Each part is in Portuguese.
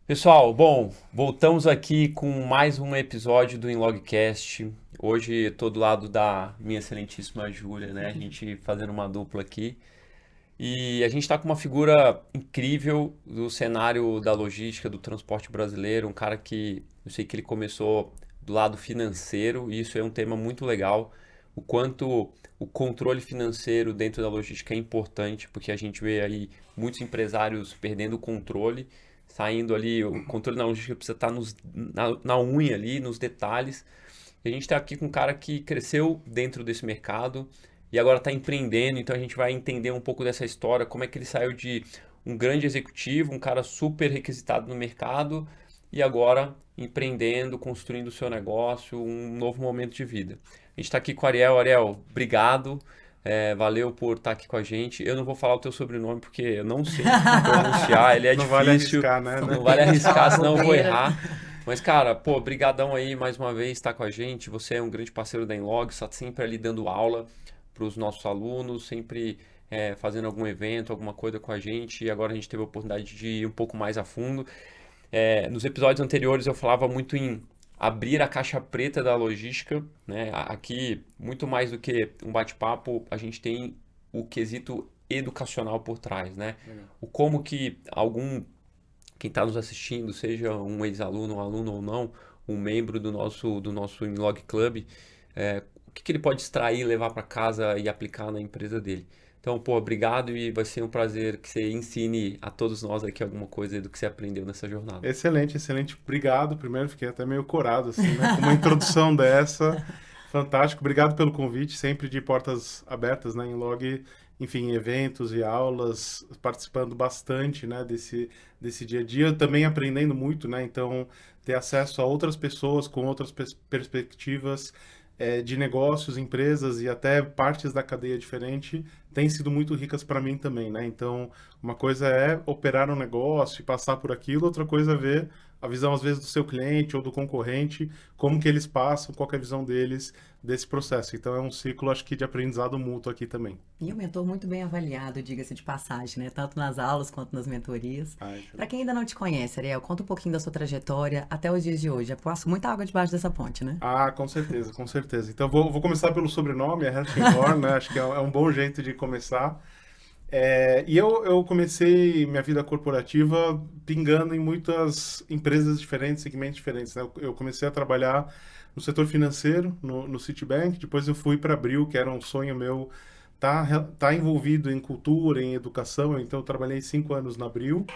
Pessoal, bom, voltamos aqui com mais um episódio do Inlogcast. Hoje estou do lado da minha excelentíssima Júlia, né? A gente fazendo uma dupla aqui. E a gente está com uma figura incrível do cenário da logística, do transporte brasileiro, um cara que eu sei que ele começou do lado financeiro, e isso é um tema muito legal. O quanto o controle financeiro dentro da logística é importante, porque a gente vê aí muitos empresários perdendo o controle, saindo ali, o controle na logística precisa estar na unha ali, nos detalhes. E a gente está aqui com um cara que cresceu dentro desse mercado e agora está empreendendo, então a gente vai entender um pouco dessa história, como é que ele saiu de um grande executivo, um cara super requisitado no mercado e agora empreendendo, construindo o seu negócio, um novo momento de vida. A gente está aqui com o Ariel. Ariel, obrigado. Valeu por estar aqui com a gente. Eu não vou falar o teu sobrenome porque eu não sei pronunciar, ele é Não vale difícil, arriscar, né? não vale Temos de falar arriscar, senão eu vou bobeira. errar. Mas, cara, pô, brigadão aí mais uma vez estar com a gente. Você é um grande parceiro da Inlog, está sempre ali dando aula para os nossos alunos, sempre fazendo algum evento, alguma coisa com a gente. E agora a gente teve a oportunidade de ir um pouco mais a fundo. Nos episódios anteriores eu falava muito em abrir a caixa preta da logística, né? Aqui, muito mais do que um bate-papo, a gente tem o quesito educacional por trás, né? Legal. O como que quem está nos assistindo, seja um ex-aluno, um aluno ou não, um membro do nosso Inlog Club, o que ele pode extrair, levar para casa e aplicar na empresa dele. Então, pô, obrigado e vai ser um prazer que você ensine a todos nós aqui alguma coisa do que você aprendeu nessa jornada. Excelente, excelente. Obrigado. Primeiro, fiquei até meio corado, assim, né? Com uma introdução dessa. Fantástico. Obrigado pelo convite, sempre de portas abertas, né? Em log, enfim, eventos e aulas, participando bastante, né? Desse dia a dia. Também aprendendo muito, né? Então, ter acesso a outras pessoas com outras perspectivas de negócios, empresas e até partes da cadeia diferente têm sido muito ricas para mim também, né? Então, uma coisa é operar um negócio e passar por aquilo, outra coisa é ver a visão, às vezes, do seu cliente ou do concorrente, como que eles passam, qual que é a visão deles desse processo. Então, é um ciclo, acho que, de aprendizado mútuo aqui também. E o mentor muito bem avaliado, diga-se de passagem, né? Tanto nas aulas quanto nas mentorias. Ai, Para quem ainda não te conhece, Ariel, conta um pouquinho da sua trajetória até os dias de hoje. Eu passo muita água debaixo dessa ponte, né? ah, com certeza, com certeza. Então, vou começar pelo sobrenome, é Herschenhorn, né? Acho que é um bom jeito de começar. E eu comecei minha vida corporativa pingando em muitas empresas diferentes, segmentos diferentes, né? Eu comecei a trabalhar no setor financeiro, no Citibank, depois eu fui para a Abril, que era um sonho meu tá envolvido em cultura, em educação, então eu trabalhei 5 anos na Abril,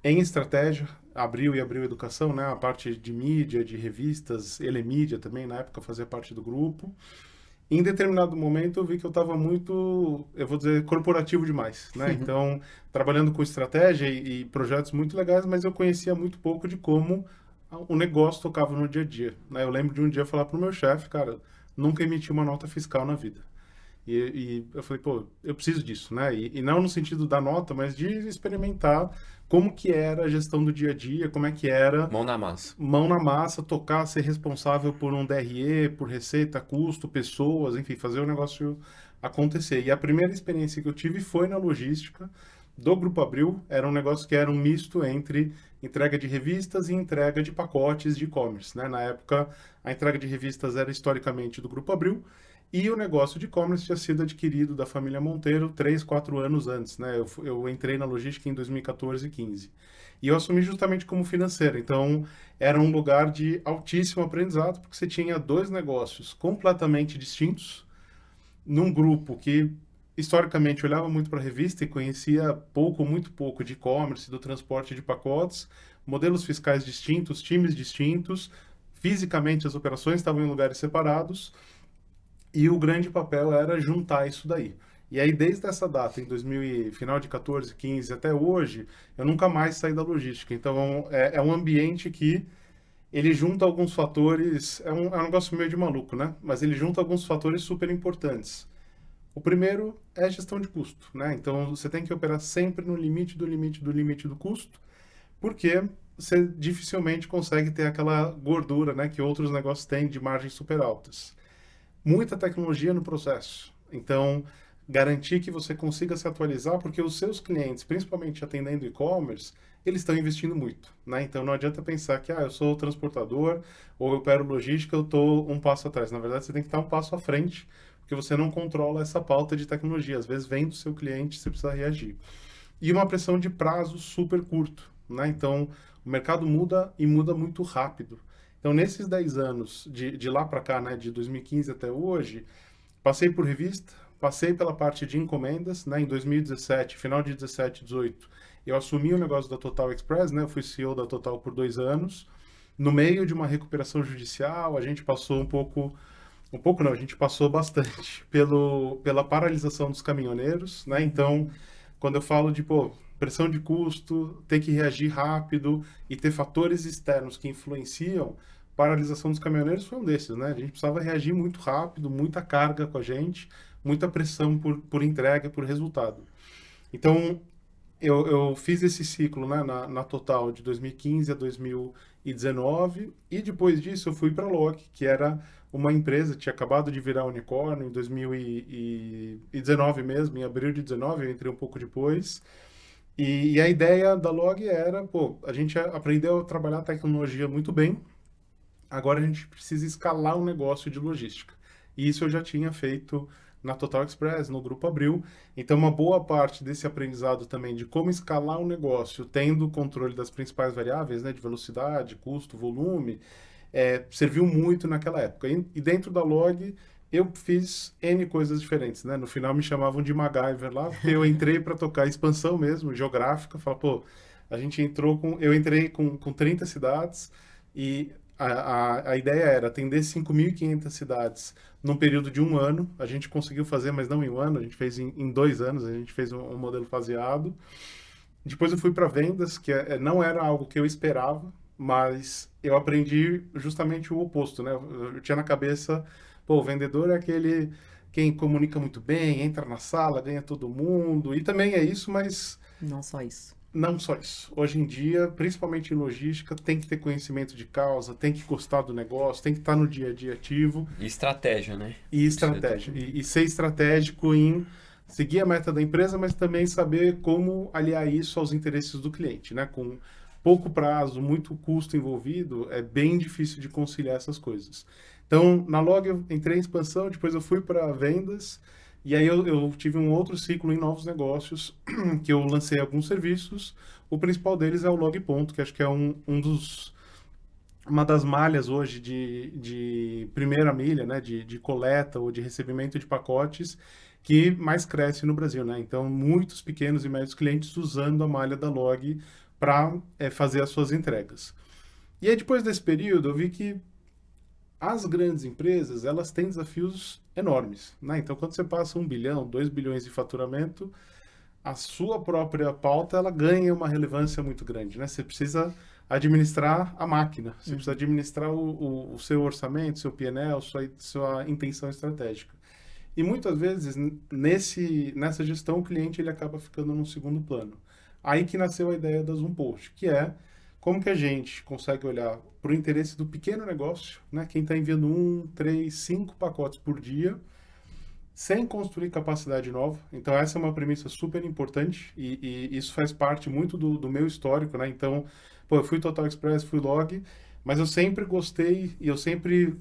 em estratégia, Abril e Abril Educação, né? A parte de mídia, de revistas, Elemídia também, na época fazia parte do grupo. Em determinado momento eu vi que eu estava muito, eu vou dizer, corporativo demais, né? Então, trabalhando com estratégia e projetos muito legais, mas eu conhecia muito pouco de como o negócio tocava no dia a dia, né? Eu lembro de um dia falar para o meu chefe, cara, nunca emiti uma nota fiscal na vida. E eu falei, pô, eu preciso disso, né? E não no sentido da nota, mas de experimentar como que era a gestão do dia a dia, como é que era Mão na massa. mão na massa, tocar, ser responsável por um DRE, por receita, custo, pessoas, enfim, fazer o negócio acontecer. E a primeira experiência que eu tive foi na logística do Grupo Abril. Era um negócio que era um misto entre entrega de revistas e entrega de pacotes de e-commerce, né? Na época, a entrega de revistas era historicamente do Grupo Abril e o negócio de e-commerce tinha sido adquirido da família Monteiro 3, 4 anos antes, né? Eu entrei na logística em 2014 e 15. E eu assumi justamente como financeiro. Então, era um lugar de altíssimo aprendizado, porque você tinha dois negócios completamente distintos, num grupo que historicamente olhava muito para a revista e conhecia pouco, muito pouco de e-commerce, do transporte de pacotes, modelos fiscais distintos, times distintos, fisicamente as operações estavam em lugares separados, e o grande papel era juntar isso daí. E aí, desde essa data, em 2000 final de 14, 15 até hoje, eu nunca mais saí da logística. Então, é um ambiente que ele junta alguns fatores, é um negócio meio de maluco, né? Mas ele junta alguns fatores super importantes. O primeiro é a gestão de custo, né? Então, você tem que operar sempre no limite do limite do limite do custo, porque você dificilmente consegue ter aquela gordura, né, que outros negócios têm de margens super altas. Muita tecnologia no processo. Então, garantir que você consiga se atualizar, porque os seus clientes, principalmente atendendo e-commerce, eles estão investindo muito, né? Então não adianta pensar que eu sou transportador ou eu opero logística, eu estou um passo atrás. Na verdade, você tem que estar um passo à frente, porque você não controla essa pauta de tecnologia. Às vezes vem do seu cliente, você precisa reagir. E uma pressão de prazo super curto, né? Então o mercado muda e muda muito rápido. Então nesses 10 anos, de lá para cá, né, de 2015 até hoje, passei por revista, passei pela parte de encomendas, né? Em 2017, final de 17, 18, eu assumi o negócio da Total Express, né? Eu fui CEO da Total por 2 anos. No meio de uma recuperação judicial, a gente passou um pouco não, a gente passou bastante pela paralisação dos caminhoneiros, né? Então, quando eu falo de, pressão de custo, ter que reagir rápido e ter fatores externos que influenciam, paralisação dos caminhoneiros foi um desses, né? A gente precisava reagir muito rápido, muita carga com a gente, muita pressão por entrega, por resultado. Então, eu fiz esse ciclo, né, na Total de 2015 a 2019 e depois disso eu fui para a Log, que era uma empresa, tinha acabado de virar unicórnio em 2019 mesmo, em abril de 19, eu entrei um pouco depois. E a ideia da Log era, a gente aprendeu a trabalhar tecnologia muito bem, agora a gente precisa escalar o negócio de logística. E isso eu já tinha feito na Total Express, no Grupo Abril. Então, uma boa parte desse aprendizado também de como escalar o negócio, tendo o controle das principais variáveis, né, de velocidade, custo, volume, serviu muito naquela época. E dentro da Log, eu fiz N coisas diferentes, né? No final me chamavam de MacGyver lá, porque eu entrei para tocar expansão mesmo, geográfica. Falar, eu entrei com 30 cidades e a ideia era atender 5.500 cidades num período de um ano. A gente conseguiu fazer, mas não em um ano, a gente fez em 2 anos, a gente fez um modelo faseado. Depois eu fui para vendas, que não era algo que eu esperava, mas eu aprendi justamente o oposto, né? Eu tinha na cabeça, o vendedor é aquele quem comunica muito bem, entra na sala, ganha todo mundo, e também é isso, mas Não só isso. não só isso. Hoje em dia, principalmente em logística, tem que ter conhecimento de causa, tem que gostar do negócio, tem que estar no dia a dia ativo. E estratégia, né? E estratégia. E ser estratégico em seguir a meta da empresa, mas também saber como aliar isso aos interesses do cliente, né? Com pouco prazo, muito custo envolvido, é bem difícil de conciliar essas coisas. Então, na Log eu entrei em expansão, depois eu fui para vendas, e aí eu tive um outro ciclo em novos negócios, que eu lancei alguns serviços. O principal deles é o Log Ponto, que acho que é uma das malhas hoje de primeira milha, né, de coleta ou de recebimento de pacotes que mais cresce no Brasil, né? Então, muitos pequenos e médios clientes usando a malha da Log para fazer as suas entregas. E aí, depois desse período, eu vi que as grandes empresas, elas têm desafios enormes, né? Então, quando você passa 1 bilhão, 2 bilhões de faturamento, a sua própria pauta, ela ganha uma relevância muito grande, né? Você precisa administrar a máquina, você precisa administrar o seu orçamento, seu P&L, sua intenção estratégica. E muitas vezes, nessa gestão, o cliente ele acaba ficando num segundo plano. Aí que nasceu a ideia da Zoom Post, que é como que a gente consegue olhar para o interesse do pequeno negócio, né? Quem está enviando 1, 3, 5 pacotes por dia, sem construir capacidade nova. Então, essa é uma premissa super importante e isso faz parte muito do meu histórico, né? Então, eu fui Total Express, fui Log, mas eu sempre gostei e eu sempre,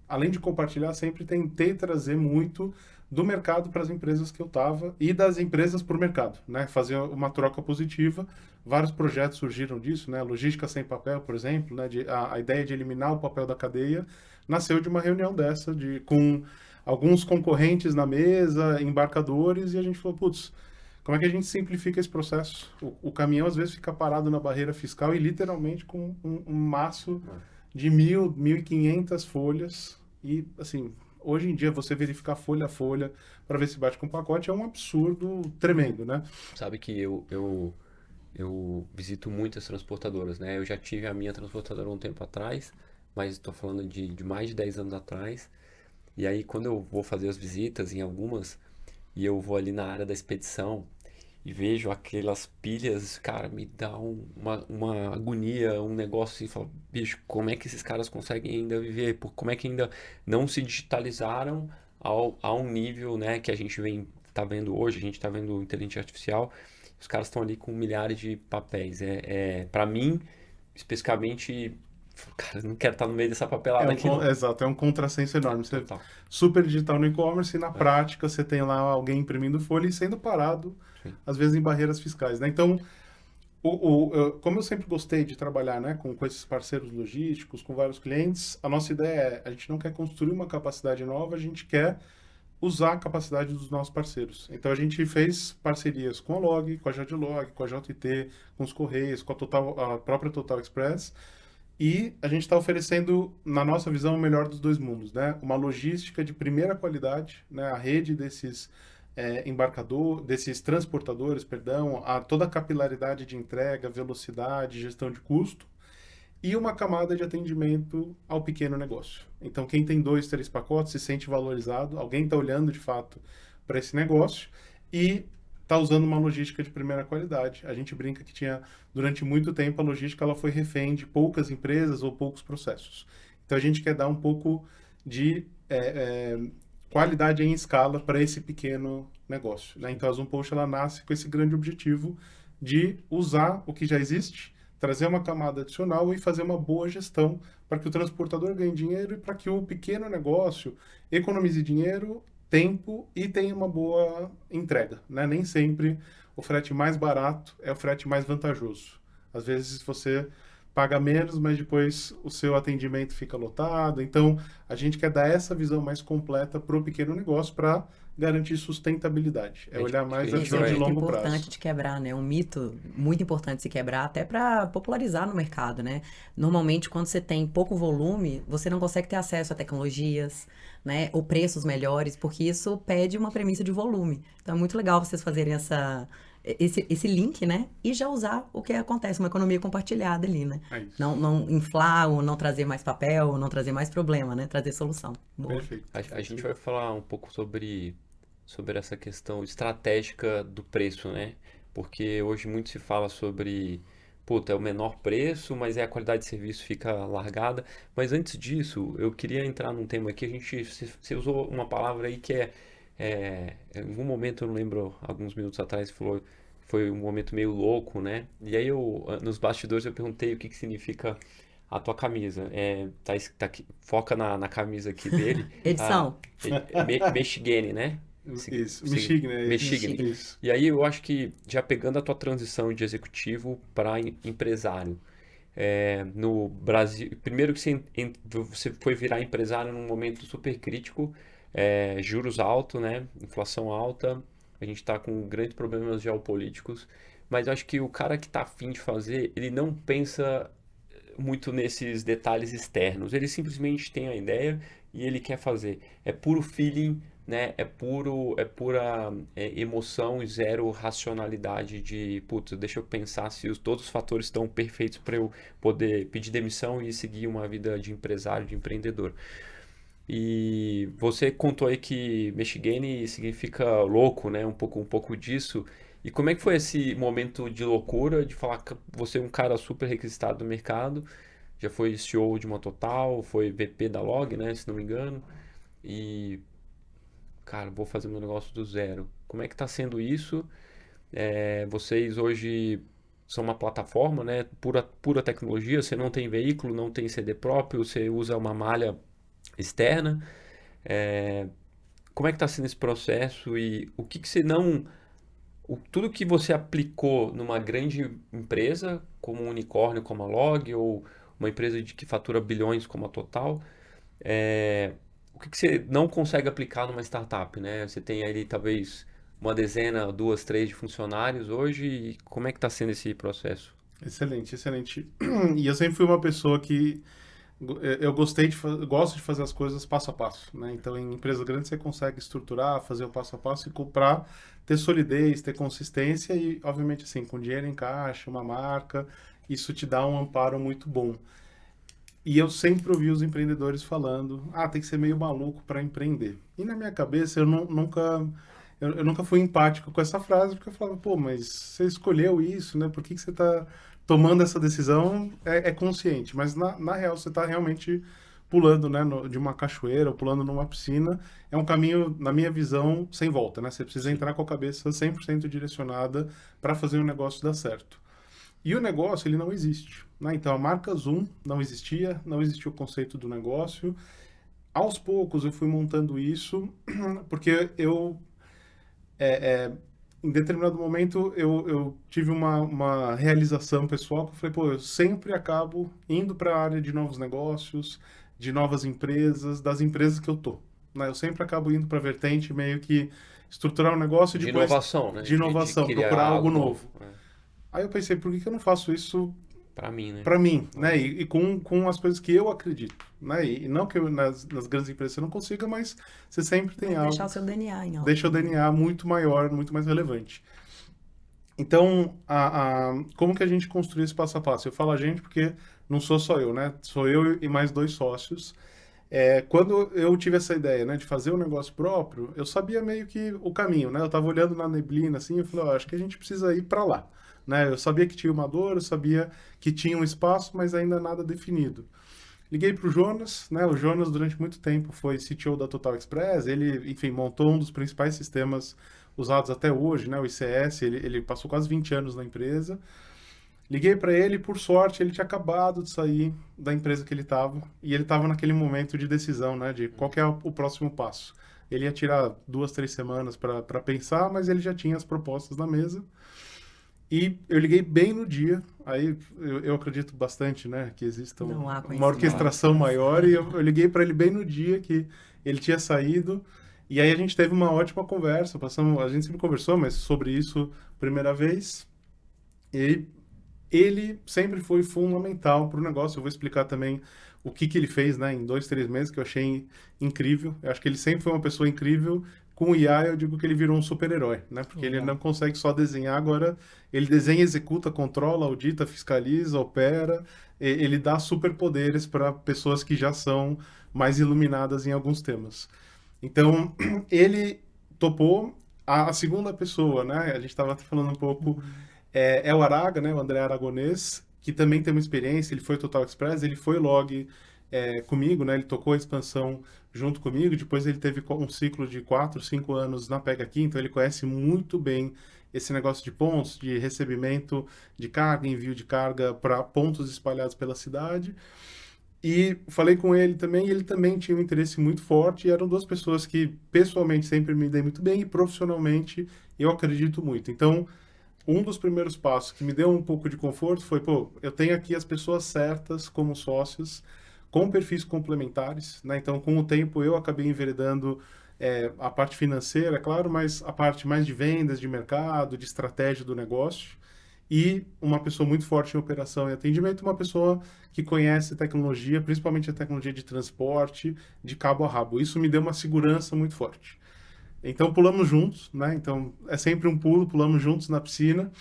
além de compartilhar, sempre tentei trazer muito do mercado para as empresas que eu estava e das empresas para o mercado, né? Fazer uma troca positiva. Vários projetos surgiram disso, né? Logística sem papel, por exemplo, né? A ideia de eliminar o papel da cadeia nasceu de uma reunião dessa, com alguns concorrentes na mesa, embarcadores, e a gente falou, como é que a gente simplifica esse processo? O caminhão, às vezes, fica parado na barreira fiscal e, literalmente, com um maço de 1.000, 1.500 folhas. E, assim, hoje em dia, você verificar folha a folha para ver se bate com o pacote é um absurdo tremendo, né? Sabe que eu visito muitas transportadoras, né? Eu já tive a minha transportadora um tempo atrás, mas estou falando de mais de 10 anos atrás. E aí, quando eu vou fazer as visitas em algumas, e eu vou ali na área da expedição e vejo aquelas pilhas, cara, me dá uma agonia, um negócio assim, falo, bicho, como é que esses caras conseguem ainda viver? Como é que ainda não se digitalizaram a um nível, né, que a gente tá vendo hoje, a gente tá vendo inteligência artificial, os caras estão ali com milhares de papéis. Para mim, especificamente, cara, eu não quero estar no meio dessa papelada aqui. Exato, é um contrassenso enorme. Você Total. super digital no e-commerce e na prática você tem lá alguém imprimindo folha e sendo parado, Sim. às vezes em barreiras fiscais, né? Então, como eu sempre gostei de trabalhar, né, com esses parceiros logísticos, com vários clientes, a nossa ideia é, a gente não quer construir uma capacidade nova, a gente quer usar a capacidade dos nossos parceiros. Então a gente fez parcerias com a Log, com a Jadlog, com a JT, com os Correios, com a própria Total Express, e a gente está oferecendo, na nossa visão, o melhor dos dois mundos, né? Uma logística de primeira qualidade, né? A rede desses desses transportadores, perdão, toda a capilaridade de entrega, velocidade, gestão de custo, e uma camada de atendimento ao pequeno negócio. Então, quem tem 2, 3 pacotes se sente valorizado, alguém está olhando de fato para esse negócio e está usando uma logística de primeira qualidade. A gente brinca que durante muito tempo, a logística ela foi refém de poucas empresas ou poucos processos. Então, a gente quer dar um pouco de qualidade em escala para esse pequeno negócio, né? Então, a ZoomPost ela nasce com esse grande objetivo de usar o que já existe, trazer uma camada adicional e fazer uma boa gestão para que o transportador ganhe dinheiro e para que o pequeno negócio economize dinheiro, tempo e tenha uma boa entrega, né? Nem sempre o frete mais barato é o frete mais vantajoso. Às vezes você paga menos, mas depois o seu atendimento fica lotado. Então, a gente quer dar essa visão mais completa para o pequeno negócio para garantir sustentabilidade. É olhar mais a visão de longo prazo. É importante de quebrar, né? Um mito muito importante de se quebrar, até para popularizar no mercado, né? Normalmente, quando você tem pouco volume, você não consegue ter acesso a tecnologias, né? Ou preços melhores, porque isso pede uma premissa de volume. Então, é muito legal vocês fazerem esse link, né? E já usar o que acontece, uma economia compartilhada ali, né? Não inflar ou não trazer mais papel, ou não trazer mais problema, né? Trazer solução. Boa. Perfeito. A gente vai falar um pouco sobre essa questão estratégica do preço, né? Porque hoje muito se fala sobre, puta, é o menor preço, mas a qualidade de serviço fica largada. Mas antes disso, eu queria entrar num tema aqui, você usou uma palavra aí que em algum momento, eu não lembro, alguns minutos atrás, falou, foi um momento meio louco, né? E aí nos bastidores eu perguntei o que significa a tua camisa. Tá aqui, foca na camisa aqui dele. Edição. Meshigene, né? Isso, Meshigene. Isso. E aí eu acho que já pegando a tua transição de executivo para empresário, no Brasil, primeiro que você foi virar empresário num momento super crítico, juros altos, né? Inflação alta, a gente está com grandes problemas geopolíticos, mas eu acho que o cara que está afim de fazer, ele não pensa muito nesses detalhes externos, ele simplesmente tem a ideia e ele quer fazer. É puro feeling, né? É pura emoção e zero racionalidade de, putz, deixa eu pensar se todos os fatores estão perfeitos para eu poder pedir demissão e seguir uma vida de empresário, de empreendedor. E você contou aí que Meshigene significa louco, né? Um pouco disso. E como é que foi esse momento de loucura de falar que você é um cara super requisitado no mercado, já foi CEO de uma Total, foi VP da Log, né? Se não me engano. E, cara, vou fazer meu negócio do zero. Como é que tá sendo isso? Vocês hoje são uma plataforma, né? Pura tecnologia, você não tem veículo, não tem CD próprio, você usa uma malha externa. Como é que está sendo esse processo e o que você não... tudo que você aplicou numa grande empresa, como um unicórnio como a Log, ou uma empresa que fatura bilhões como a Total, o que você não consegue aplicar numa startup, né? Você tem ali talvez uma dezena, 2, 3 de funcionários hoje, e como é que está sendo esse processo? Excelente. E eu sempre fui uma pessoa que eu gosto de fazer as coisas passo a passo, né? Então, em empresas grandes você consegue estruturar, fazer o passo a passo e para ter solidez, ter consistência e, obviamente, assim, com dinheiro em caixa, uma marca, isso te dá um amparo muito bom. E eu sempre ouvi os empreendedores falando, tem que ser meio maluco para empreender. E na minha cabeça, eu nunca fui empático com essa frase, porque eu falava, pô, mas você escolheu isso, né? Por que você está tomando essa decisão? É consciente, mas na real você está realmente pulando, né, de uma cachoeira ou pulando numa piscina, é um caminho, na minha visão, sem volta, né? Você precisa entrar com a cabeça 100% direcionada para fazer o negócio dar certo. E o negócio, ele não existe, né? Então, a marca Zoom não existia, não existia o conceito do negócio. Aos poucos, eu fui montando isso, porque em determinado momento, eu tive uma realização pessoal que eu falei, pô, eu sempre acabo indo para a área de novos negócios, de novas empresas, das empresas que eu tô, né? Eu sempre acabo indo para a vertente meio que estruturar um negócio e De depois inovação, né? de inovação, criar procurar algo novo. novo. Aí eu pensei, por que eu não faço isso Para mim, né? para mim, né? E com as coisas que eu acredito, né? E não que nas grandes empresas você não consiga, mas você sempre tem algo, Deixar o seu DNA em alta. deixa o DNA muito maior, muito mais relevante. Então, como que a gente construiu esse passo a passo? Eu falo a gente porque não sou só eu, né? Sou eu e mais 2 sócios. Quando eu tive essa ideia, né, de fazer um negócio próprio, eu sabia meio que o caminho, né? Eu tava olhando na neblina, assim, eu falei, ó, acho que a gente precisa ir para lá, né? Eu sabia que tinha uma dor, eu sabia que tinha um espaço, mas ainda nada definido. Liguei para o Jonas, né? O Jonas durante muito tempo foi CTO da Total Express. Ele, enfim, montou um dos principais sistemas usados até hoje, né? O ICS. Ele passou quase 20 anos na empresa. Liguei para ele, por sorte, ele tinha acabado de sair da empresa que ele estava e ele estava naquele momento de decisão, né? De qual que é o próximo passo. Ele ia tirar 2, 3 semanas para pensar, mas ele já tinha as propostas na mesa. E eu liguei bem no dia, aí eu acredito bastante, né, que exista Não há uma coincidência. orquestração maior, e eu liguei para ele bem no dia que ele tinha saído, e aí a gente teve uma ótima conversa, a gente sempre conversou, mas sobre isso, primeira vez, e ele sempre foi fundamental para o negócio. Eu vou explicar também o que ele fez, né, em 2, 3 meses, que eu achei incrível. Eu acho que ele sempre foi uma pessoa incrível. Com o IA, eu digo que ele virou um super-herói, né? Porque ele não consegue só desenhar, agora ele desenha, executa, controla, audita, fiscaliza, opera. Ele dá superpoderes para pessoas que já são mais iluminadas em alguns temas. Então, ele topou. A segunda pessoa, né? A gente estava falando um pouco, é o Araga, né? O André Aragonês, que também tem uma experiência. Ele foi Total Express, ele foi log comigo, né? Ele tocou a expansão junto comigo. Depois ele teve um ciclo de 4, 5 anos na Pega Aqui, então ele conhece muito bem esse negócio de pontos, de recebimento de carga, envio de carga para pontos espalhados pela cidade. E falei com ele também, e ele também tinha um interesse muito forte, e eram 2 pessoas que pessoalmente sempre me dei muito bem, e profissionalmente eu acredito muito. Então, um dos primeiros passos que me deu um pouco de conforto foi, pô, eu tenho aqui as pessoas certas como sócios, com perfis complementares, né? Então, com o tempo, eu acabei enveredando a parte financeira, é claro, mas a parte mais de vendas, de mercado, de estratégia do negócio, e uma pessoa muito forte em operação e atendimento, uma pessoa que conhece tecnologia, principalmente a tecnologia de transporte, de cabo a rabo. Isso me deu uma segurança muito forte. Então, pulamos juntos, né? Então, é sempre um pulo, pulamos juntos na piscina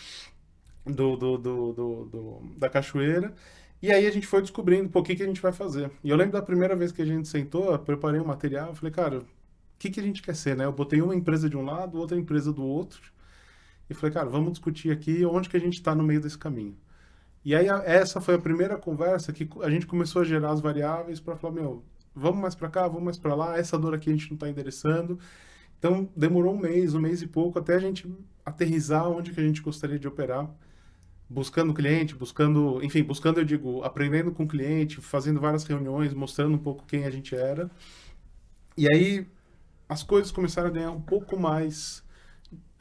da cachoeira. E aí a gente foi descobrindo, pô, o que a gente vai fazer. E eu lembro da primeira vez que a gente sentou, eu preparei um material, eu falei, cara, o que a gente quer ser, né? Eu botei uma empresa de um lado, outra empresa do outro, e falei, cara, vamos discutir aqui onde que a gente está no meio desse caminho. E aí essa foi a primeira conversa que a gente começou a gerar as variáveis para falar, meu, vamos mais para cá, vamos mais para lá, essa dor aqui a gente não está endereçando. Então demorou um mês e pouco, até a gente aterrissar onde que a gente gostaria de operar. Buscando cliente, enfim, eu digo, aprendendo com o cliente, fazendo várias reuniões, mostrando um pouco quem a gente era. E aí as coisas começaram a ganhar um pouco mais,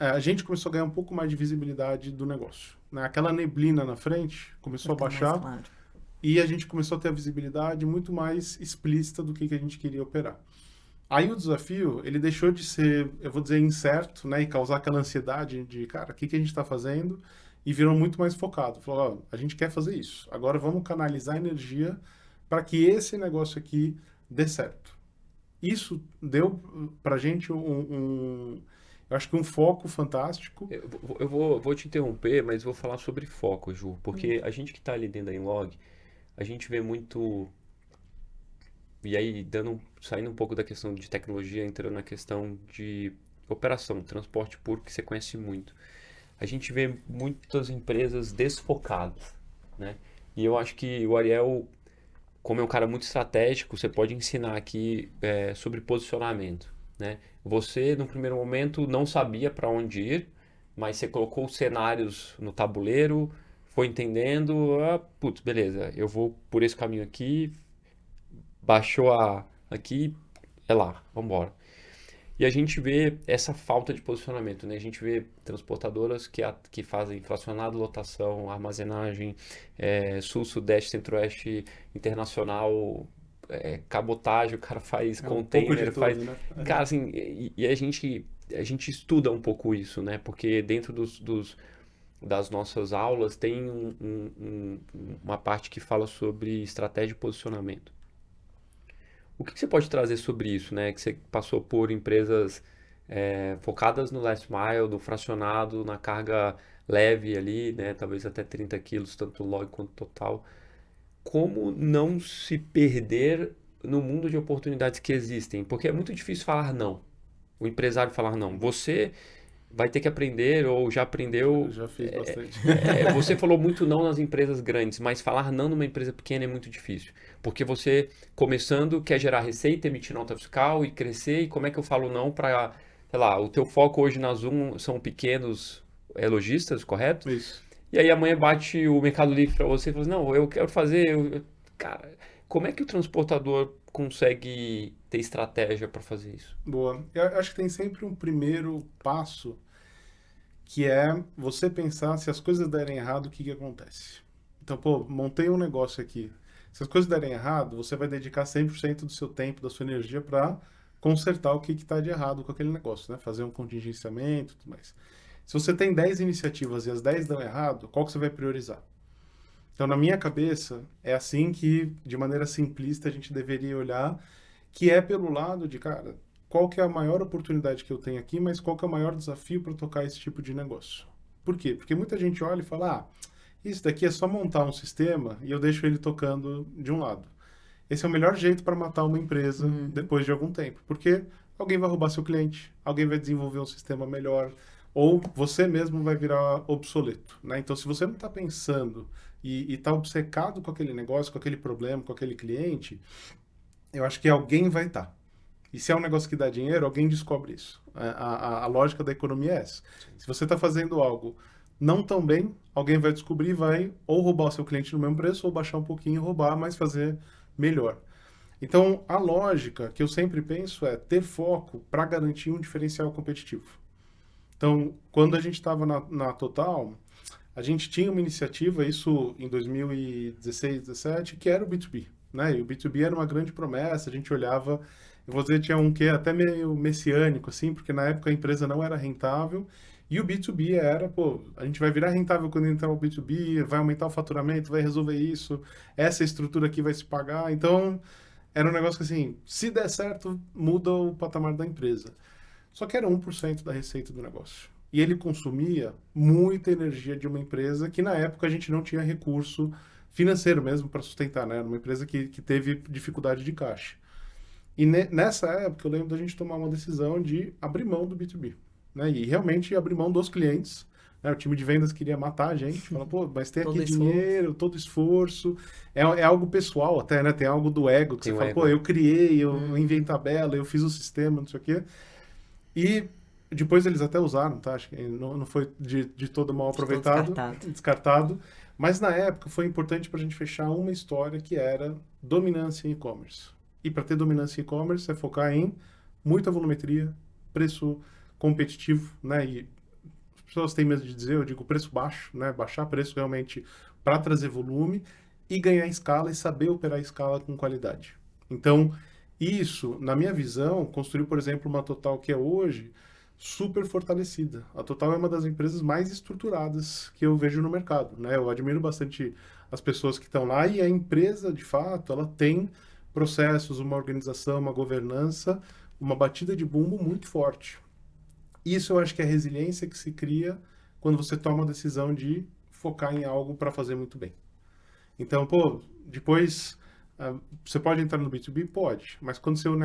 a gente começou a ganhar um pouco mais de visibilidade do negócio, né? Aquela neblina na frente começou a baixar, Claro. e a gente começou a ter a visibilidade muito mais explícita do que a gente queria operar. Aí o desafio, ele deixou de ser, eu vou dizer, incerto, né? E causar aquela ansiedade de, cara, o que a gente está fazendo? E virou muito mais focado. Falou, ó, a gente quer fazer isso. Agora vamos canalizar energia para que esse negócio aqui dê certo. Isso deu pra gente eu acho que um foco fantástico. Eu vou te interromper, mas vou falar sobre foco, Ju, porque a gente que está ali dentro da Inlog, a gente vê muito. E aí, saindo um pouco da questão de tecnologia, entrando na questão de operação, transporte público, que você conhece muito. A gente vê muitas empresas desfocadas, né? E eu acho que o Ariel como é um cara muito estratégico, você pode ensinar aqui sobre posicionamento, né? Você, no primeiro momento, não sabia para onde ir, mas você colocou os cenários no tabuleiro, foi entendendo, putz, beleza, eu vou por esse caminho aqui, baixou aqui, é lá, vamos embora. E a gente vê essa falta de posicionamento, né? A gente vê transportadoras que fazem fracionado, lotação, armazenagem, sul, sudeste, centro-oeste, internacional, cabotagem, o cara faz Um pouco de container, faz... tudo, né? Cara, assim, e a gente estuda um pouco isso, né? Porque dentro das nossas aulas tem uma parte que fala sobre estratégia de posicionamento. O que você pode trazer sobre isso, né? Que você passou por empresas focadas no last mile, no fracionado, na carga leve ali, né? Talvez até 30 quilos, tanto log quanto total. Como não se perder no mundo de oportunidades que existem? Porque é muito difícil falar não. O empresário falar não. Você vai ter que aprender ou já aprendeu. Eu já fiz bastante. Você falou muito não nas empresas grandes, mas falar não numa empresa pequena é muito difícil. Porque você, começando, quer gerar receita, emitir nota fiscal e crescer. E como é que eu falo não para, sei lá, o teu foco hoje na Zoom são pequenos lojistas, correto? Isso. E aí amanhã bate o Mercado Livre para você e fala assim, não, eu quero fazer... Cara, como é que o transportador consegue ter estratégia para fazer isso? Boa. Eu acho que tem sempre um primeiro passo, que é você pensar se as coisas derem errado, o que que acontece. Então, pô, montei um negócio aqui. Se as coisas derem errado, você vai dedicar 100% do seu tempo, da sua energia para consertar o que está de errado com aquele negócio, né? Fazer um contingenciamento e tudo mais. Se você tem 10 iniciativas e as 10 dão errado, qual que você vai priorizar? Então, na minha cabeça, é assim que, de maneira simplista, a gente deveria olhar, que é pelo lado de, cara, qual que é a maior oportunidade que eu tenho aqui, mas qual que é o maior desafio para tocar esse tipo de negócio. Por quê? Porque muita gente olha e fala, isso daqui é só montar um sistema e eu deixo ele tocando de um lado. Esse é o melhor jeito para matar uma empresa depois de algum tempo, porque alguém vai roubar seu cliente, alguém vai desenvolver um sistema melhor, ou você mesmo vai virar obsoleto, né? Então, se você não está pensando e está obcecado com aquele negócio, com aquele problema, com aquele cliente, eu acho que alguém vai estar. E se é um negócio que dá dinheiro, alguém descobre isso. A lógica da economia é essa. Se você está fazendo algo não tão bem, alguém vai descobrir e vai ou roubar o seu cliente no mesmo preço, ou baixar um pouquinho e roubar, mas fazer melhor. Então, a lógica que eu sempre penso é ter foco para garantir um diferencial competitivo. Então, quando a gente estava na Total, a gente tinha uma iniciativa, isso em 2016, 2017, que era o B2B, né? E o B2B era uma grande promessa, a gente olhava, eu vou dizer, tinha um que até meio messiânico, assim, porque na época a empresa não era rentável, e o B2B era, pô, a gente vai virar rentável quando entrar o B2B, vai aumentar o faturamento, vai resolver isso, essa estrutura aqui vai se pagar, então era um negócio que, assim, se der certo, muda o patamar da empresa. Só que era 1% da receita do negócio. E ele consumia muita energia de uma empresa que, na época, a gente não tinha recurso financeiro mesmo para sustentar, né? Era uma empresa que teve dificuldade de caixa. E nessa época, eu lembro da gente tomar uma decisão de abrir mão do B2B, né? E realmente abrir mão dos clientes, né? O time de vendas queria matar a gente. Fala, pô, mas tem aqui dinheiro, todo esforço. É algo pessoal até, né? Tem algo do ego, que Tem você um fala, ego. pô, eu criei, eu inventei tabela, eu fiz o sistema, não sei o quê. E depois eles até usaram, tá? Acho que não foi de todo mal aproveitado, descartado. Mas na época foi importante para a gente fechar uma história que era dominância em e-commerce. E para ter dominância em e-commerce é focar em muita volumetria, preço competitivo, né? E as pessoas têm medo de dizer, eu digo preço baixo, né? Baixar preço realmente para trazer volume e ganhar escala e saber operar a escala com qualidade. Então, isso, na minha visão, construiu, por exemplo, uma Total que é hoje super fortalecida. A Total é uma das empresas mais estruturadas que eu vejo no mercado, né? Eu admiro bastante as pessoas que estão lá e a empresa, de fato, ela tem processos, uma organização, uma governança, uma batida de bumbo muito forte. Isso eu acho que é a resiliência que se cria quando você toma a decisão de focar em algo para fazer muito bem. Então, pô, depois você pode entrar no B2B? Pode, mas quando o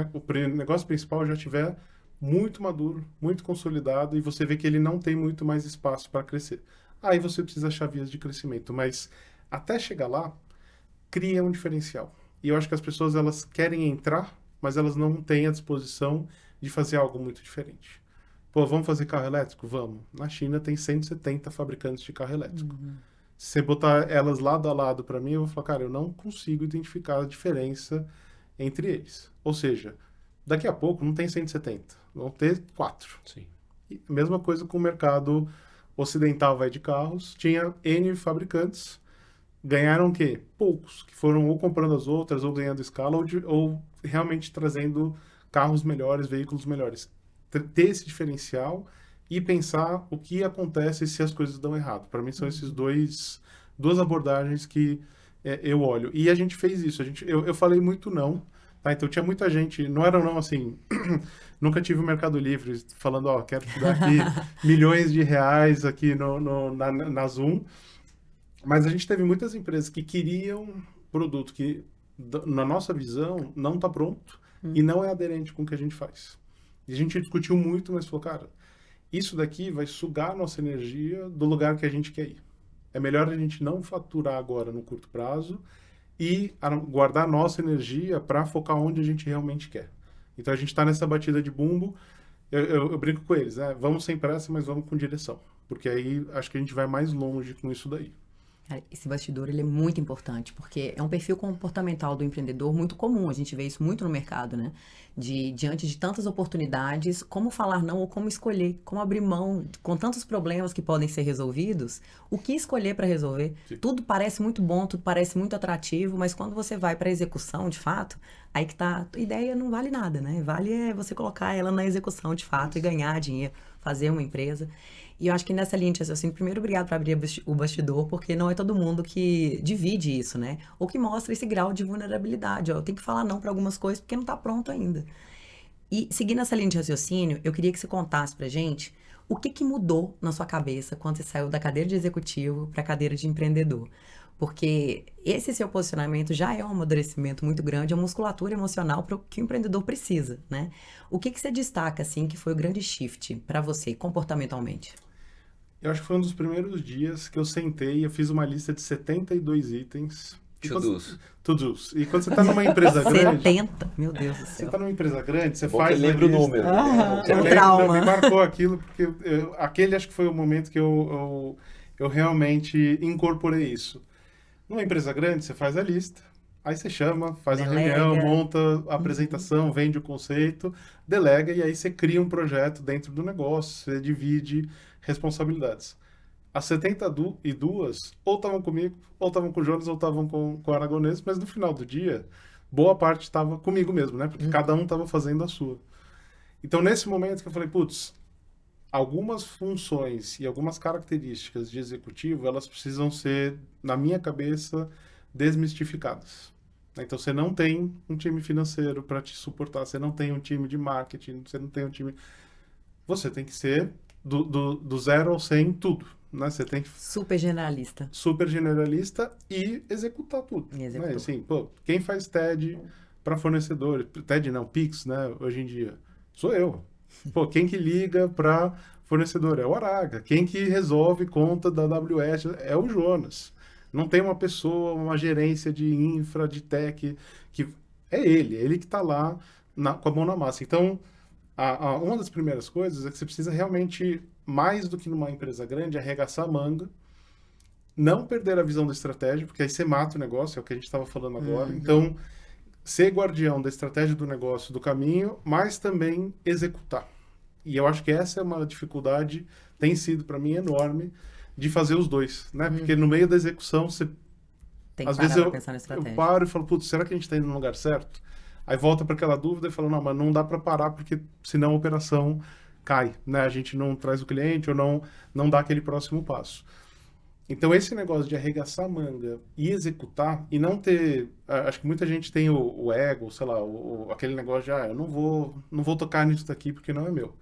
negócio principal já estiver muito maduro, muito consolidado e você vê que ele não tem muito mais espaço para crescer. Aí você precisa achar vias de crescimento, mas até chegar lá, cria um diferencial. e eu acho que as pessoas elas querem entrar, mas elas não têm a disposição de fazer algo muito diferente. Pô, vamos fazer carro elétrico? Vamos. Na China tem 170 fabricantes de carro elétrico. Se você botar elas lado a lado para mim, eu vou falar, cara, eu não consigo identificar a diferença entre eles. Ou seja, daqui a pouco não tem 170, vão ter 4. Sim. E mesma coisa com o mercado ocidental vai de carros, tinha N fabricantes, ganharam o quê? Poucos, que foram ou comprando as outras, ou ganhando escala, ou realmente trazendo carros melhores, veículos melhores. Ter esse diferencial e pensar o que acontece se as coisas dão errado. Para mim são esses duas abordagens que eu olho. E a gente fez isso. Eu falei muito não, tá? Então tinha muita gente, não era não assim, nunca tive o Mercado Livre falando, ó, quero te dar aqui milhões de reais aqui na Zoom. Mas a gente teve muitas empresas que queriam produto que, na nossa visão, não está pronto e não é aderente com o que a gente faz. E a gente discutiu muito, mas falou, cara, isso daqui vai sugar a nossa energia do lugar que a gente quer ir. É melhor a gente não faturar agora no curto prazo e guardar nossa energia para focar onde a gente realmente quer. Então a gente está nessa batida de bumbo, eu brinco com eles, né? Vamos sem pressa, mas vamos com direção. Porque aí acho que a gente vai mais longe com isso daí. Esse bastidor, ele é muito importante, porque é um perfil comportamental do empreendedor muito comum, a gente vê isso muito no mercado, né? Diante de tantas oportunidades, como falar não ou como escolher, como abrir mão, com tantos problemas que podem ser resolvidos, o que escolher para resolver? Sim. Tudo parece muito bom, tudo parece muito atrativo, mas quando você vai para a execução, de fato, aí que tá, a ideia não vale nada, né? Vale você colocar ela na execução, de fato, e ganhar dinheiro, fazer uma empresa. E eu acho que nessa linha de raciocínio, primeiro, obrigado por abrir o bastidor, porque não é todo mundo que divide isso, né? Ou que mostra esse grau de vulnerabilidade. Ó, eu tenho que falar não para algumas coisas porque não está pronto ainda. E seguindo essa linha de raciocínio, eu queria que você contasse pra gente o que mudou na sua cabeça quando você saiu da cadeira de executivo para a cadeira de empreendedor. Porque esse seu posicionamento já é um amadurecimento muito grande, é uma musculatura emocional para o que o empreendedor precisa, né? O que você destaca, assim, que foi o grande shift para você, comportamentalmente? Eu acho que foi um dos primeiros dias que eu sentei e eu fiz uma lista de 72 itens. To-dos. E quando você está numa empresa grande... 70? Meu Deus do Você céu. está numa empresa grande, você Bom faz que lembra o lista. número. É um trauma. Me marcou aquilo, porque aquele acho que foi o momento que eu realmente incorporei isso. Numa empresa grande, você faz a lista, aí você chama, faz a Delega. reunião, monta a apresentação, vende o conceito, delega e aí você cria um projeto dentro do negócio, você divide responsabilidades. As 72 ou estavam comigo, ou estavam com o Jonas, ou estavam com o Aragonês, mas no final do dia, boa parte estava comigo mesmo, né? Porque cada um estava fazendo a sua. Então, nesse momento que eu falei, putz, algumas funções e algumas características de executivo, elas precisam ser, na minha cabeça, desmistificadas. Então, você não tem um time financeiro para te suportar, você não tem um time de marketing, você não tem um time... Você tem que ser do 0 ao 100 tudo, né? Você tem que... Super generalista. Super generalista e executar tudo. E executar. Né? Assim, pô, quem faz TED para fornecedores? TED não, Pix, né? Hoje em dia. Sou eu. Pô, quem que liga para fornecedor? É o Araga. Quem que resolve conta da AWS? É o Jonas. Não tem uma pessoa, uma gerência de infra, de tech, que é ele que está lá com a mão na massa. Então, uma das primeiras coisas é que você precisa realmente, mais do que numa empresa grande, arregaçar a manga, não perder a visão da estratégia, porque aí você mata o negócio, é o que a gente estava falando agora. Então, ser guardião da estratégia do negócio, do caminho, mas também executar. E eu acho que essa é uma dificuldade, tem sido para mim enorme, de fazer os dois, né? Porque no meio da execução, você... Tem que às parar vezes pra pensar na estratégia. eu paro e falo, putz, será que a gente está indo no lugar certo? Aí volta para aquela dúvida e fala, não, mas não dá para parar, porque senão a operação cai, né? A gente não traz o cliente ou não dá aquele próximo passo. Então, esse negócio de arregaçar a manga e executar, e não ter... Acho que muita gente tem o ego, sei lá, aquele negócio de, eu não vou tocar nisso daqui porque não é meu.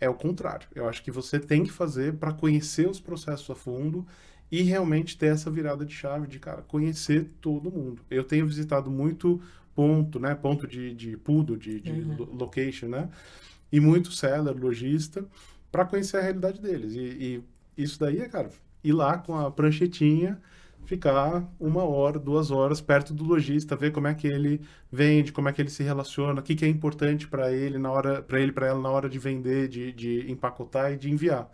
É o contrário. Eu acho que você tem que fazer para conhecer os processos a fundo e realmente ter essa virada de chave de, cara, conhecer todo mundo. Eu tenho visitado muito ponto, né? Ponto de PUDO, de location, né? E muito seller, lojista, para conhecer a realidade deles. E isso daí é, cara, ir lá com a pranchetinha, ficar 1 hora, 2 horas perto do lojista, ver como é que ele vende, como é que ele se relaciona, o que que é importante para ele na hora, para ela na hora de vender, de empacotar e de enviar.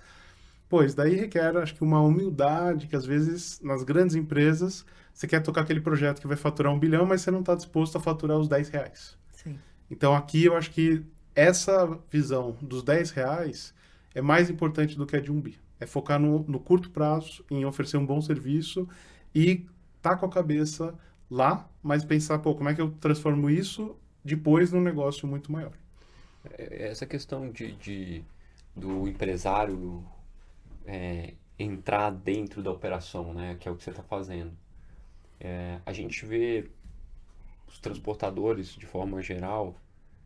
Pois daí requer, acho que uma humildade que às vezes nas grandes empresas você quer tocar aquele projeto que vai faturar 1 bilhão, mas você não está disposto a faturar os R$ 10. Sim. Então aqui eu acho que essa visão dos R$ 10 é mais importante do que a de 1 bi. É focar no curto prazo, em oferecer um bom serviço e tá com a cabeça lá, mas pensar, pô, como é que eu transformo isso depois num negócio muito maior. Essa questão do empresário entrar dentro da operação, né, que é o que você está fazendo. A gente vê os transportadores, de forma geral,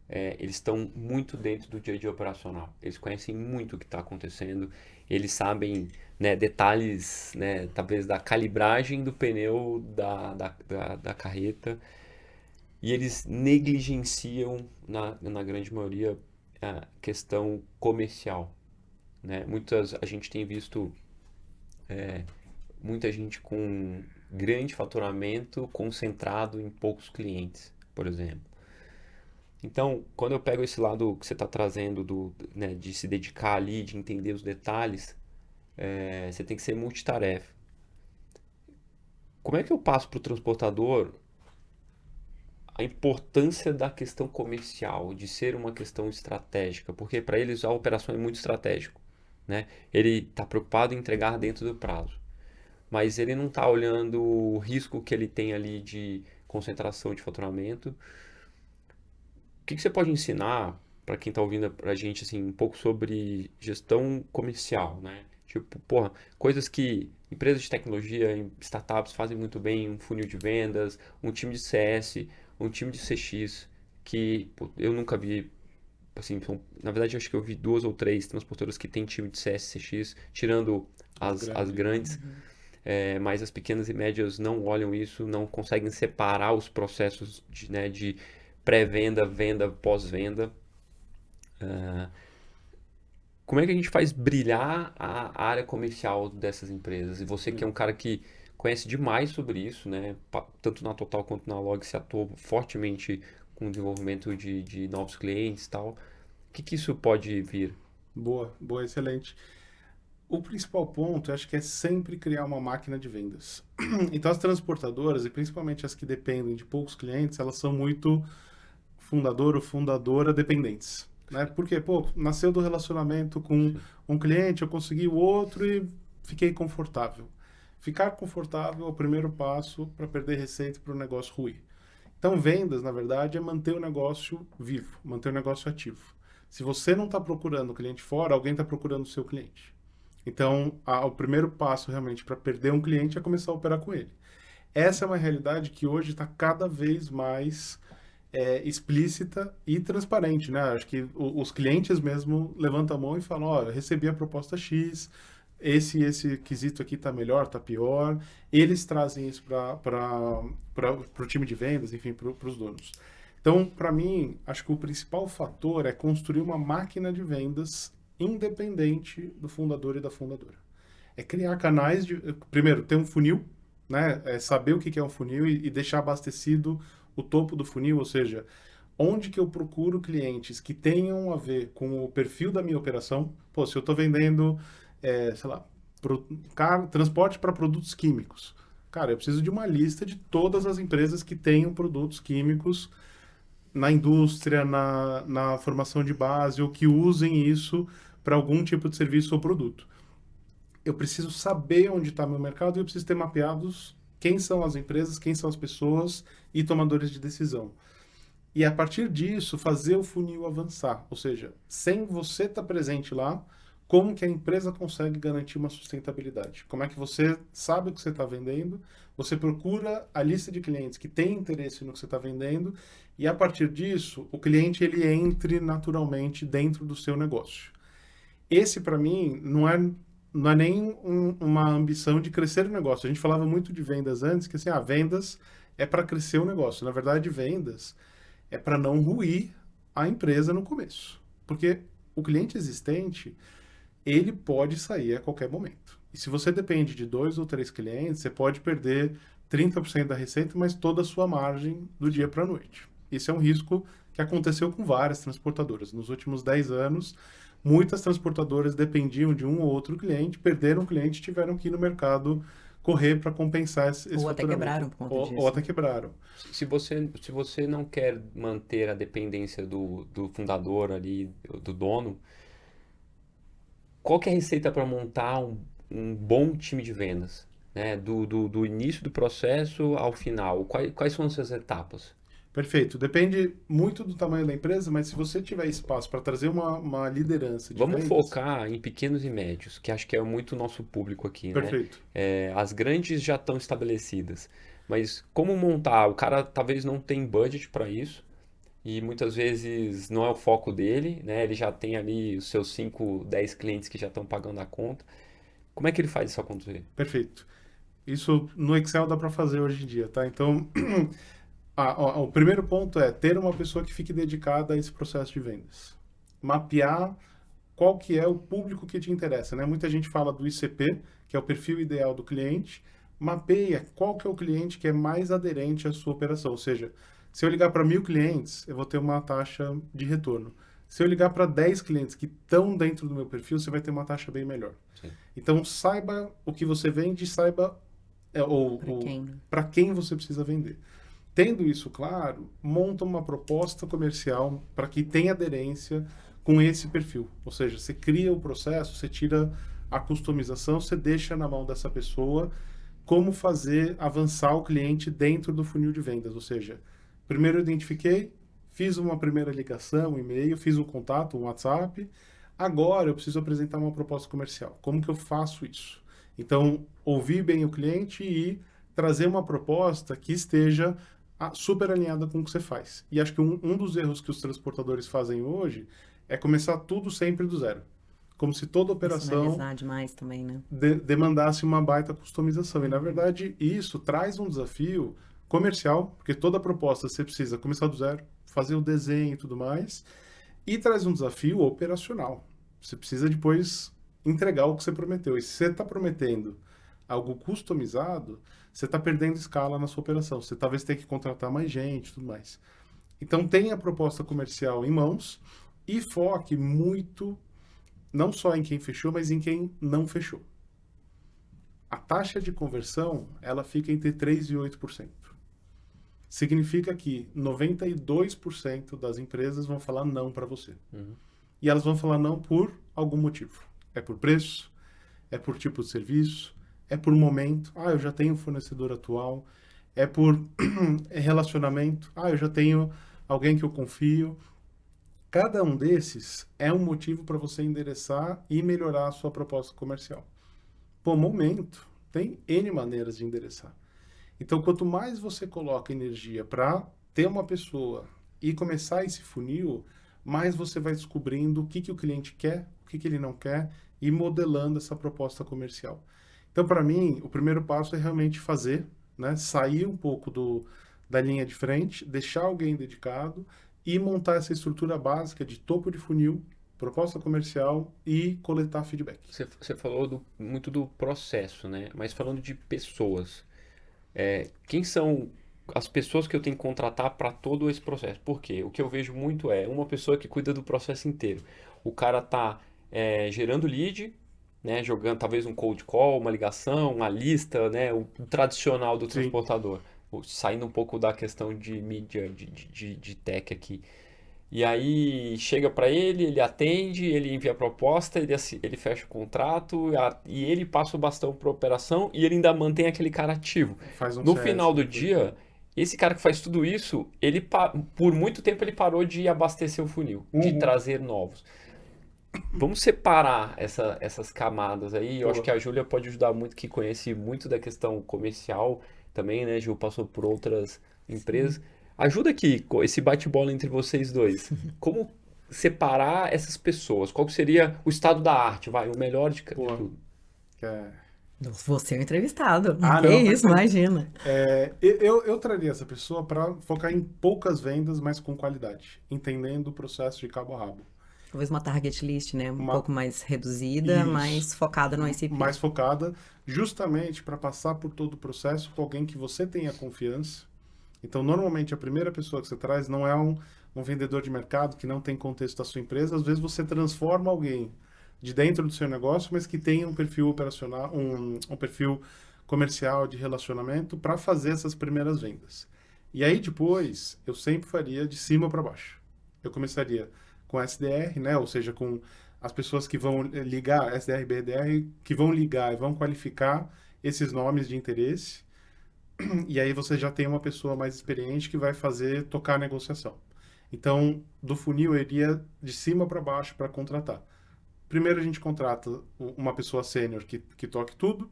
eles estão muito dentro do dia a dia operacional. Eles conhecem muito o que está acontecendo. Eles sabem, né, detalhes, né, talvez da calibragem do pneu da carreta. E eles negligenciam, na grande maioria, a questão comercial, né? A gente tem visto muita gente com grande faturamento concentrado em poucos clientes, por exemplo. Então, quando eu pego esse lado que você está trazendo né, de se dedicar ali, de entender os detalhes, você tem que ser multitarefa. Como é que eu passo para o transportador a importância da questão comercial, de ser uma questão estratégica? Porque para eles a operação é muito estratégica, né? Ele está preocupado em entregar dentro do prazo, mas ele não está olhando o risco que ele tem ali de concentração de faturamento. O que você pode ensinar para quem está ouvindo a gente assim, um pouco sobre gestão comercial, né? Tipo, porra, coisas que empresas de tecnologia, startups fazem muito bem, um funil de vendas, um time de CS, um time de CX, que pô, eu nunca vi, assim, na verdade eu acho que eu vi 2 ou 3 transportadoras que tem time de CS, CX, tirando as grandes. Mas as pequenas e médias não olham isso, não conseguem separar os processos de pré-venda, venda, pós-venda. Como é que a gente faz brilhar a área comercial dessas empresas? E você que é um cara que conhece demais sobre isso, né? Tanto na Total quanto na Log, se atuou fortemente com o desenvolvimento de novos clientes e tal. O que isso pode vir? Boa, boa, excelente. O principal ponto, eu acho que é sempre criar uma máquina de vendas. Então, as transportadoras, e principalmente as que dependem de poucos clientes, elas são muito fundador ou fundadora dependentes. Né? Porque, pô, nasceu do relacionamento com um cliente, eu consegui o outro e fiquei confortável. Ficar confortável é o primeiro passo para perder receita para o negócio ruir. Então, vendas, na verdade, é manter o negócio vivo, manter o negócio ativo. Se você não está procurando o cliente fora, alguém está procurando o seu cliente. Então, o primeiro passo realmente para perder um cliente é começar a operar com ele. Essa é uma realidade que hoje está cada vez mais explícita e transparente, né? Acho que os clientes mesmo levantam a mão e falam, olha, recebi a proposta X, esse quesito aqui está melhor, está pior. Eles trazem isso para o time de vendas, enfim, para os donos. Então, para mim, acho que o principal fator é construir uma máquina de vendas independente do fundador e da fundadora. É criar canais de... Primeiro, ter um funil, né? Saber o que é um funil e deixar abastecido o topo do funil, ou seja, onde que eu procuro clientes que tenham a ver com o perfil da minha operação. Pô, se eu estou vendendo, sei lá, transporte para produtos químicos. Cara, eu preciso de uma lista de todas as empresas que tenham produtos químicos na indústria, na formação de base, ou que usem isso para algum tipo de serviço ou produto. Eu preciso saber onde está meu mercado e eu preciso ter mapeados quem são as empresas, quem são as pessoas e tomadores de decisão. E a partir disso, fazer o funil avançar. Ou seja, sem você estar presente lá, como que a empresa consegue garantir uma sustentabilidade? Como é que você sabe o que você está vendendo, você procura a lista de clientes que têm interesse no que você está vendendo e a partir disso, o cliente ele entre naturalmente dentro do seu negócio. Esse, para mim, não é nem uma ambição de crescer o negócio. A gente falava muito de vendas antes, que assim, vendas é para crescer o negócio. Na verdade, vendas é para não ruir a empresa no começo. Porque o cliente existente, ele pode sair a qualquer momento. E se você depende de 2 ou 3 clientes, você pode perder 30% da receita, mas toda a sua margem do dia para a noite. Esse é um risco que aconteceu com várias transportadoras. Nos últimos 10 anos, muitas transportadoras dependiam de um ou outro cliente, perderam o cliente e tiveram que ir no mercado correr para compensar esse Ou até faturamento. quebraram por conta disso. Ou até quebraram. Se você não quer manter a dependência do fundador ali, do dono, qual que é a receita para montar um bom time de vendas? Né? Do início do processo ao final, quais são essas etapas? Perfeito. Depende muito do tamanho da empresa, mas se você tiver espaço para trazer uma liderança de Vamos vendas... focar em pequenos e médios, que acho que é muito o nosso público aqui, né? Perfeito. As grandes já estão estabelecidas, mas como montar? O cara talvez não tem budget para isso e muitas vezes não é o foco dele, né? Ele já tem ali os seus 5, 10 clientes que já estão pagando a conta. Como é que ele faz isso acontecer? Perfeito. Isso no Excel dá para fazer hoje em dia, tá? Então, o primeiro ponto é ter uma pessoa que fique dedicada a esse processo de vendas. Mapear qual que é o público que te interessa, né? Muita gente fala do ICP, que é o perfil ideal do cliente. Mapeia qual que é o cliente que é mais aderente à sua operação. Ou seja, se eu ligar para 1.000 clientes, eu vou ter uma taxa de retorno. Se eu ligar para 10 clientes que estão dentro do meu perfil, você vai ter uma taxa bem melhor. Sim. Então, saiba o que você vende, saiba para quem você precisa vender. Tendo isso claro, monta uma proposta comercial para que tenha aderência com esse perfil. Ou seja, você cria o processo, você tira a customização, você deixa na mão dessa pessoa como fazer avançar o cliente dentro do funil de vendas. Ou seja, primeiro eu identifiquei, fiz uma primeira ligação, um e-mail, fiz um contato, um WhatsApp. Agora eu preciso apresentar uma proposta comercial. Como que eu faço isso? Então, ouvir bem o cliente e trazer uma proposta que esteja super alinhada com o que você faz. E acho que um dos erros que os transportadores fazem hoje é começar tudo sempre do zero. Como se toda operação demais também, né? demandasse uma baita customização. E, na verdade, isso traz um desafio comercial, porque toda proposta você precisa começar do zero, fazer o desenho e tudo mais, e traz um desafio operacional. Você precisa depois entregar o que você prometeu. E se você está prometendo algo customizado, você está perdendo escala na sua operação. Você talvez tenha que contratar mais gente e tudo mais. Então, tenha a proposta comercial em mãos e foque muito, não só em quem fechou, mas em quem não fechou. A taxa de conversão, ela fica entre 3% e 8%. Significa que 92% das empresas vão falar não para você. Uhum. E elas vão falar não por algum motivo. É por preço, é por tipo de serviço, é por momento. Eu já tenho um fornecedor atual. É por relacionamento. Eu já tenho alguém que eu confio. Cada um desses é um motivo para você endereçar e melhorar a sua proposta comercial. Por momento, tem N maneiras de endereçar. Então, quanto mais você coloca energia para ter uma pessoa e começar esse funil, mais você vai descobrindo o que o cliente quer, o que ele não quer e modelando essa proposta comercial. Então, para mim, o primeiro passo é realmente fazer, né? Sair um pouco da linha de frente, deixar alguém dedicado e montar essa estrutura básica de topo de funil, proposta comercial e coletar feedback. Você falou muito do processo, né? Mas falando de pessoas, quem são as pessoas que eu tenho que contratar para todo esse processo? Por quê? O que eu vejo muito é uma pessoa que cuida do processo inteiro. O cara tá gerando lead, né? Jogando talvez um cold call, uma ligação, uma lista, né? O tradicional do transportador. Saindo um pouco da questão de mídia, de tech aqui. E aí chega para ele atende, ele envia a proposta, ele fecha o contrato e ele passa o bastão para a operação e ele ainda mantém aquele cara ativo. No final do dia, esse cara que faz tudo isso, por muito tempo ele parou de abastecer o funil, de trazer novos. Vamos separar essas camadas aí. Eu acho que a Júlia pode ajudar muito, que conhece muito da questão comercial também, né, Gil? Passou por outras empresas. Ajuda aqui, esse bate-bola entre vocês dois. Como separar essas pessoas? Qual que seria o estado da arte? O melhor de tudo. Você é o entrevistado. Isso, imagina. Eu traria essa pessoa para focar em poucas vendas, mas com qualidade. Entendendo o processo de cabo a rabo. Talvez uma target list, né? Um Uma- pouco mais reduzida, Isso. mas focada no ICP. mais focada, justamente para passar por todo o processo com alguém que você tenha confiança. Então, normalmente, a primeira pessoa que você traz não é um vendedor de mercado que não tem contexto da sua empresa. Às vezes, você transforma alguém de dentro do seu negócio, mas que tem um perfil operacional, um perfil comercial de relacionamento para fazer essas primeiras vendas. E aí, depois, eu sempre faria de cima para baixo. Eu começaria com SDR, né? Ou seja, com as pessoas que vão ligar, SDR, BDR, que vão ligar e vão qualificar esses nomes de interesse. E aí você já tem uma pessoa mais experiente que vai fazer, tocar a negociação. Então, do funil, eu iria de cima para baixo para contratar. Primeiro a gente contrata uma pessoa sênior que toque tudo.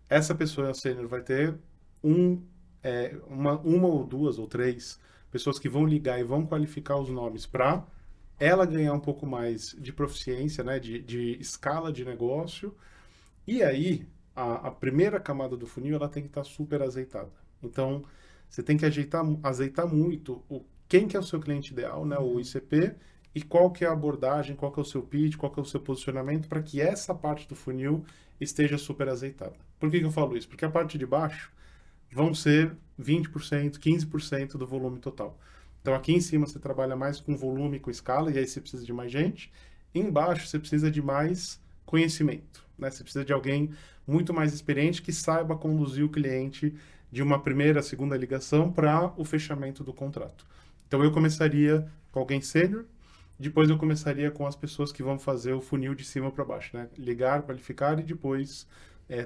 Essa pessoa sênior vai ter uma ou duas ou três pessoas que vão ligar e vão qualificar os nomes para ela ganhar um pouco mais de proficiência, né, de escala de negócio. E aí, a primeira camada do funil, ela tem que estar super azeitada. Então, você tem que azeitar muito quem que é o seu cliente ideal, né, o ICP, e qual que é a abordagem, qual que é o seu pitch, qual que é o seu posicionamento, para que essa parte do funil esteja super azeitada. Por que eu falo isso? Porque a parte de baixo vão ser 20%, 15% do volume total. Então, aqui em cima você trabalha mais com volume, com escala, e aí você precisa de mais gente. Embaixo você precisa de mais conhecimento, né? Você precisa de alguém muito mais experiente que saiba conduzir o cliente de uma primeira, segunda ligação para o fechamento do contrato. Então, eu começaria com alguém sênior, depois eu começaria com as pessoas que vão fazer o funil de cima para baixo, né? Ligar, qualificar e depois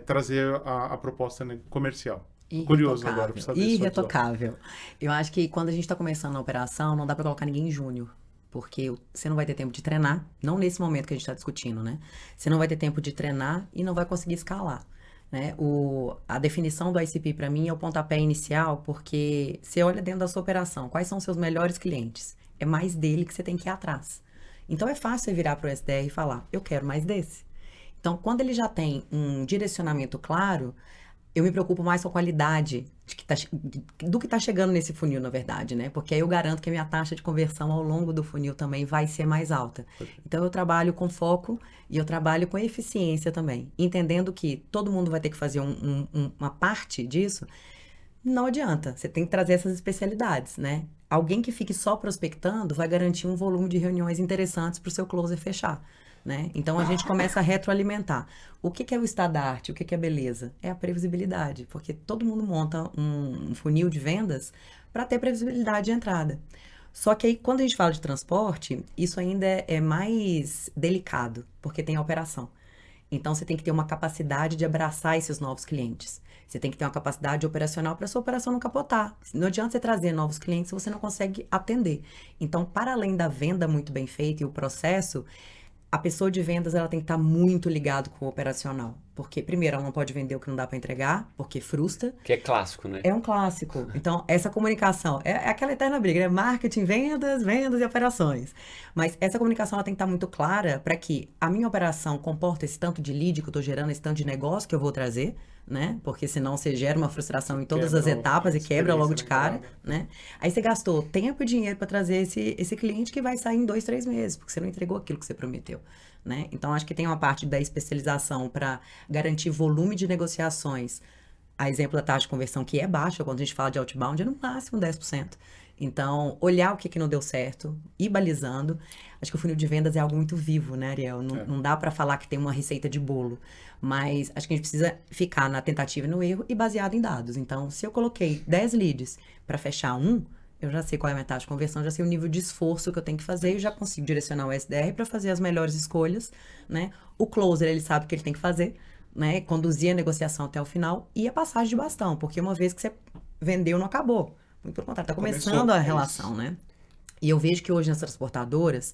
trazer a proposta, né, comercial. Curioso agora para saber. Irretocável. Eu acho que quando a gente está começando a operação, não dá para colocar ninguém em júnior. Porque você não vai ter tempo de treinar, não nesse momento que a gente está discutindo, né? Você não vai ter tempo de treinar e não vai conseguir escalar, né? A definição do ICP para mim é o pontapé inicial, porque você olha dentro da sua operação, quais são os seus melhores clientes? É mais dele que você tem que ir atrás. Então é fácil você virar para o SDR e falar, eu quero mais desse. Então, quando ele já tem um direcionamento claro, eu me preocupo mais com a qualidade do que está chegando nesse funil, na verdade, né? Porque aí eu garanto que a minha taxa de conversão ao longo do funil também vai ser mais alta. Então, eu trabalho com foco e eu trabalho com eficiência também. Entendendo que todo mundo vai ter que fazer uma parte disso, não adianta. Você tem que trazer essas especialidades, né? Alguém que fique só prospectando vai garantir um volume de reuniões interessantes para o seu closer fechar. Né? Então, a gente começa a retroalimentar. O que é o estado da arte? O que é beleza? É a previsibilidade, porque todo mundo monta um funil de vendas para ter previsibilidade de entrada. Só que aí, quando a gente fala de transporte, isso ainda é mais delicado, porque tem a operação. Então, você tem que ter uma capacidade de abraçar esses novos clientes. Você tem que ter uma capacidade operacional para sua operação não capotar. Não adianta você trazer novos clientes se você não consegue atender. Então, para além da venda muito bem feita e o processo, a pessoa de vendas, ela tem que estar muito ligado com o operacional. Porque, primeiro, ela não pode vender o que não dá para entregar, porque frustra. Que é clássico, né? É um clássico. Então, essa comunicação, é aquela eterna briga, né? Marketing, vendas e operações. Mas essa comunicação, ela tem que estar muito clara para que a minha operação comporte esse tanto de lead que eu estou gerando, esse tanto de negócio que eu vou trazer, né? Porque senão você gera uma frustração em todas as etapas e quebra logo de cara, né? Aí você gastou tempo e dinheiro para trazer esse cliente que vai sair em 2, 3 meses, porque você não entregou aquilo que você prometeu, né? Então, acho que tem uma parte da especialização para garantir volume de negociações. A exemplo da taxa de conversão, que é baixa quando a gente fala de outbound, é no máximo 10%. Então, olhar o que não deu certo, ir balizando. Acho que o funil de vendas é algo muito vivo, né, Ariel? Não dá para falar que tem uma receita de bolo. Mas acho que a gente precisa ficar na tentativa e no erro e baseado em dados. Então, se eu coloquei 10 leads para fechar eu já sei qual é a minha taxa de conversão, já sei o nível de esforço que eu tenho que fazer e já consigo direcionar o SDR para fazer as melhores escolhas, né? O closer, ele sabe o que ele tem que fazer, né? Conduzir a negociação até o final e a passagem de bastão, porque uma vez que você vendeu, não acabou. Muito pelo contrário, está começando a relação, né? E eu vejo que hoje nas transportadoras,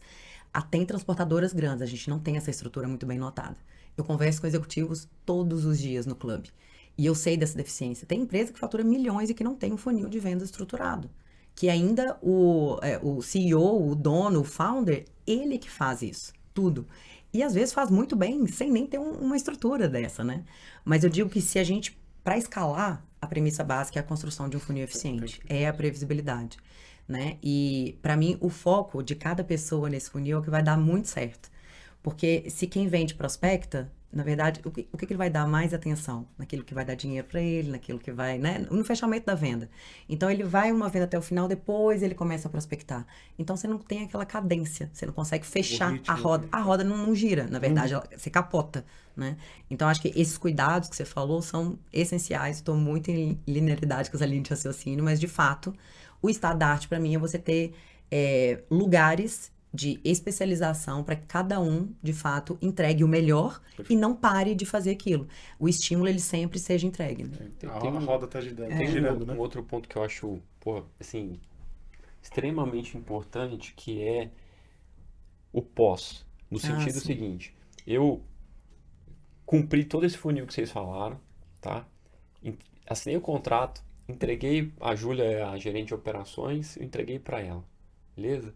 tem transportadoras grandes, a gente não tem essa estrutura muito bem notada. Eu converso com executivos todos os dias no clube e eu sei dessa deficiência. Tem empresa que fatura milhões e que não tem um funil de vendas estruturado. Que ainda o CEO, o dono, o founder, ele que faz isso, tudo. E às vezes faz muito bem, sem nem ter uma estrutura dessa, né? Mas eu digo que se a gente, para escalar, a premissa básica é a construção de um funil eficiente, é a previsibilidade, né? E, para mim, o foco de cada pessoa nesse funil é o que vai dar muito certo. Porque se quem vende prospecta, na verdade, o que ele vai dar mais atenção? Naquilo que vai dar dinheiro para ele, naquilo que vai, né? No fechamento da venda. Então, ele vai uma venda até o final, depois ele começa a prospectar. Então, você não tem aquela cadência, você não consegue fechar ritmo, a roda. A roda não gira, na verdade, você capota, né? Então, acho que esses cuidados que você falou são essenciais. Estou muito em linearidade com essa linha de raciocínio, mas, de fato, o estado da arte, para mim, é você ter lugares de especialização para que cada um, de fato, entregue o melhor e não pare de fazer aquilo. O estímulo, ele sempre seja entregue. Né? A roda tá girando, né? Um outro ponto que eu acho, assim, extremamente importante, que é o pós. No sentido seguinte, eu cumpri todo esse funil que vocês falaram, tá? Assinei o contrato, entreguei, a Júlia é a gerente de operações, eu entreguei para ela, beleza?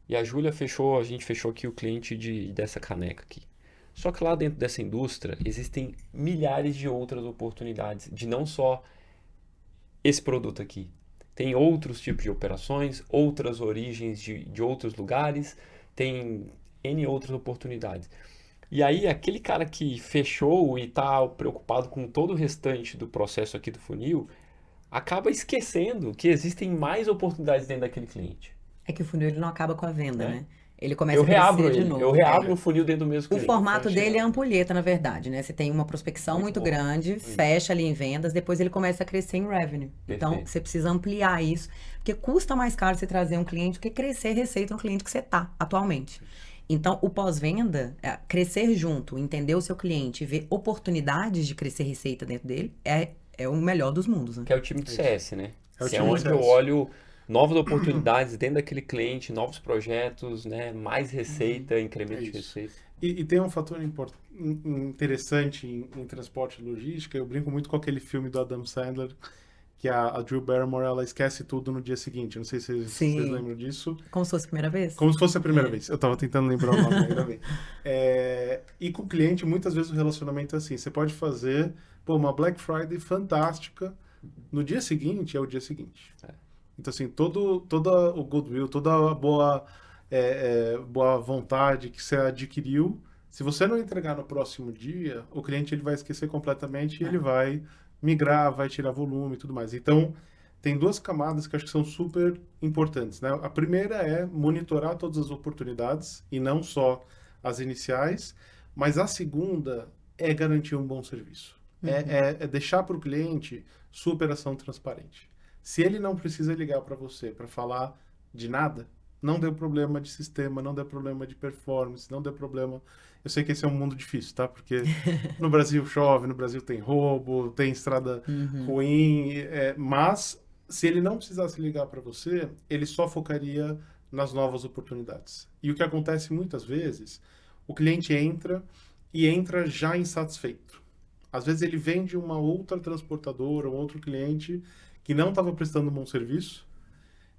E a Júlia a gente fechou aqui o cliente dessa caneca aqui. Só que lá dentro dessa indústria existem milhares de outras oportunidades, de não só esse produto aqui. Tem outros tipos de operações, outras origens de outros lugares, tem N outras oportunidades. E aí, aquele cara que fechou e está preocupado com todo o restante do processo aqui do funil, acaba esquecendo que existem mais oportunidades dentro daquele cliente. É que o funil ele não acaba com a venda, né? Ele começa a crescer de novo. Eu reabro o funil dentro do mesmo O cliente. formato dele é a ampulheta, na verdade, né? Você tem uma prospecção muito grande, fecha ali em vendas, depois ele começa a crescer em revenue. Então, você precisa ampliar isso, porque custa mais caro você trazer um cliente do que crescer receita no cliente que você está atualmente. Então, o pós-venda, crescer junto, entender o seu cliente, ver oportunidades de crescer receita dentro dele, é o melhor dos mundos, né? Que é o time de CS, né? É o Que time onde de eu CS. olho novas oportunidades dentro daquele cliente, novos projetos, né? Mais receita, incremento de receita. E tem um fator interessante em transporte e logística. Eu brinco muito com aquele filme do Adam Sandler, que a Drew Barrymore, ela esquece tudo no dia seguinte. Não sei se vocês lembram disso. Como se fosse a primeira vez? Como se fosse a primeira vez. Eu tava tentando lembrar o nome, ainda bem. E com o cliente, muitas vezes o relacionamento é assim. Você pode fazer uma Black Friday fantástica. No dia seguinte, é o dia seguinte. Então, assim, todo o goodwill, toda a boa vontade que você adquiriu, se você não entregar no próximo dia, o cliente ele vai esquecer completamente e ele vai migrar, vai tirar volume e tudo mais. Então, tem duas camadas que eu acho que são super importantes, né? A primeira é monitorar todas as oportunidades e não só as iniciais, mas a segunda é garantir um bom serviço. É deixar para o cliente sua operação transparente. Se ele não precisa ligar para você para falar de nada, não deu problema de sistema, não deu problema de performance, não deu problema... Eu sei que esse é um mundo difícil, tá? Porque no Brasil chove, no Brasil tem roubo, tem estrada ruim, mas se ele não precisasse ligar para você, ele só focaria nas novas oportunidades. E o que acontece muitas vezes, o cliente entra já insatisfeito. Às vezes ele vende uma outra transportadora, um outro cliente que não estava prestando um bom serviço,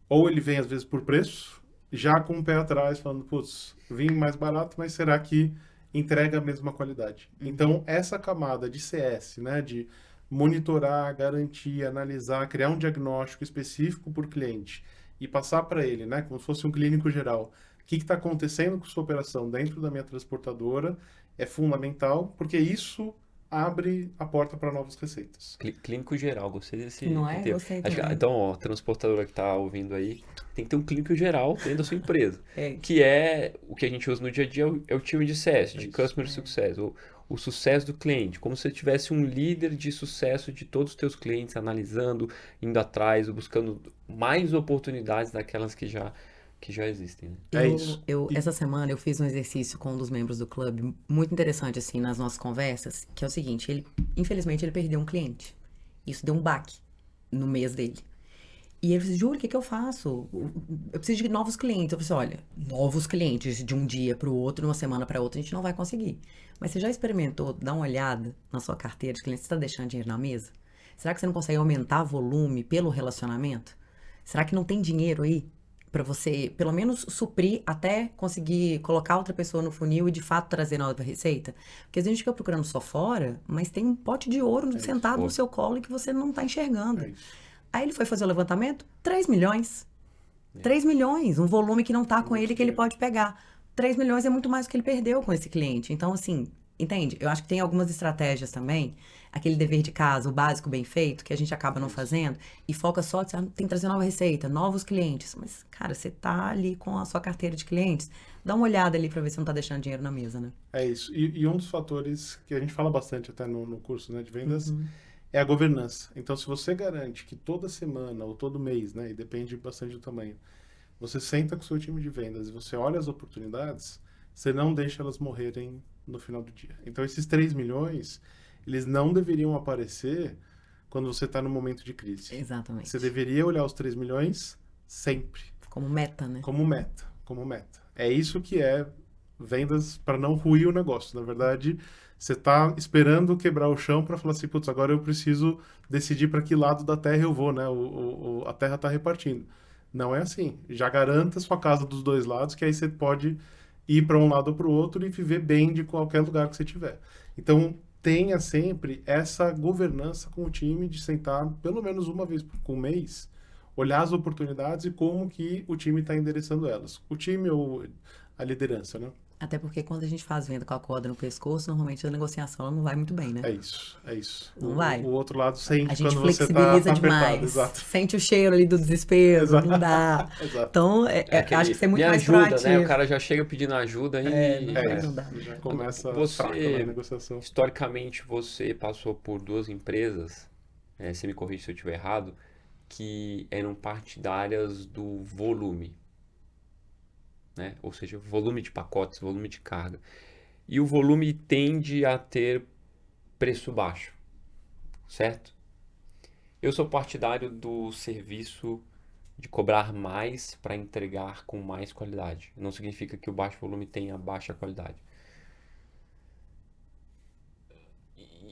ou ele vem às vezes por preço, já com o pé atrás, falando, putz, vim mais barato, mas será que entrega a mesma qualidade? Então, essa camada de CS, né, de monitorar, garantir, analisar, criar um diagnóstico específico por cliente e passar para ele, né, como se fosse um clínico geral, o que está acontecendo com sua operação dentro da minha transportadora, é fundamental, porque isso abre a porta para novas receitas. Clínico geral, gostei desse Não é? termo. Gostei Acho que, também. então, ó, a transportadora que está ouvindo aí, tem que ter um clínico geral dentro da sua empresa. É. Que é o que a gente usa no dia a dia, é o time de CS, de Customer Success, o sucesso do cliente. Como se você tivesse um líder de sucesso de todos os teus clientes, analisando, indo atrás, buscando mais oportunidades daquelas que já existem. Né? É isso. Essa semana eu fiz um exercício com um dos membros do clube, muito interessante, assim, nas nossas conversas, que é o seguinte, infelizmente, ele perdeu um cliente. Isso deu um baque no mês dele. E ele disse, Júlio, o que eu faço? Eu preciso de novos clientes. Eu falei assim, olha, novos clientes de um dia para o outro, de uma semana para outra, a gente não vai conseguir. Mas você já experimentou dar uma olhada na sua carteira de clientes? Você está deixando dinheiro na mesa? Será que você não consegue aumentar volume pelo relacionamento? Será que não tem dinheiro aí para você, pelo menos, suprir até conseguir colocar outra pessoa no funil e, de fato, trazer nova receita? Porque às vezes a gente fica procurando só fora, mas tem um pote de ouro sentado no seu colo e que você não está enxergando. Aí ele foi fazer o levantamento, 3 milhões. 3 milhões, um volume que não está com ele que ele pode pegar. 3 milhões é muito mais do que ele perdeu com esse cliente. Então, assim, entende? Eu acho que tem algumas estratégias também, aquele dever de casa, o básico bem feito, que a gente acaba não fazendo, e foca só, tem que trazer nova receita, novos clientes. Mas, cara, você tá ali com a sua carteira de clientes, dá uma olhada ali para ver se não tá deixando dinheiro na mesa, né? É isso. E um dos fatores que a gente fala bastante até no curso, né, de vendas é a governança. Então, se você garante que toda semana ou todo mês, né, e depende bastante do tamanho, você senta com o seu time de vendas e você olha as oportunidades, você não deixa elas morrerem no final do dia. Então, esses 3 milhões, eles não deveriam aparecer quando você está no momento de crise. Exatamente. Você deveria olhar os 3 milhões sempre. Como meta, né? Como meta. É isso que é vendas para não ruir o negócio. Na verdade, você está esperando quebrar o chão para falar assim, putz, agora eu preciso decidir para que lado da terra eu vou, né? A terra está repartindo. Não é assim. Já garanta sua casa dos dois lados, que aí você pode ir para um lado ou para o outro e viver bem de qualquer lugar que você tiver. Então, tenha sempre essa governança com o time de sentar pelo menos uma vez por mês, olhar as oportunidades e como que o time está endereçando elas. O time ou a liderança, né? Até porque quando a gente faz venda com a corda no pescoço, normalmente a negociação ela não vai muito bem, né? É isso. Não vai. O outro lado sente A gente quando você está flexibiliza apertado. demais. Exato. Sente o cheiro ali do desespero, Exato. não dá. Exato. Então, acho que você é muito me mais ajuda, proativo. né? O cara já chega pedindo ajuda e... não dá. Já começa Você, fraca na negociação. historicamente, você passou por 2 empresas, você me corrige se eu estiver errado, que eram partidárias do volume, né? Ou seja, volume de pacotes, volume de carga. E o volume tende a ter preço baixo, certo? Eu sou partidário do serviço de cobrar mais para entregar com mais qualidade. Não significa que o baixo volume tenha baixa qualidade.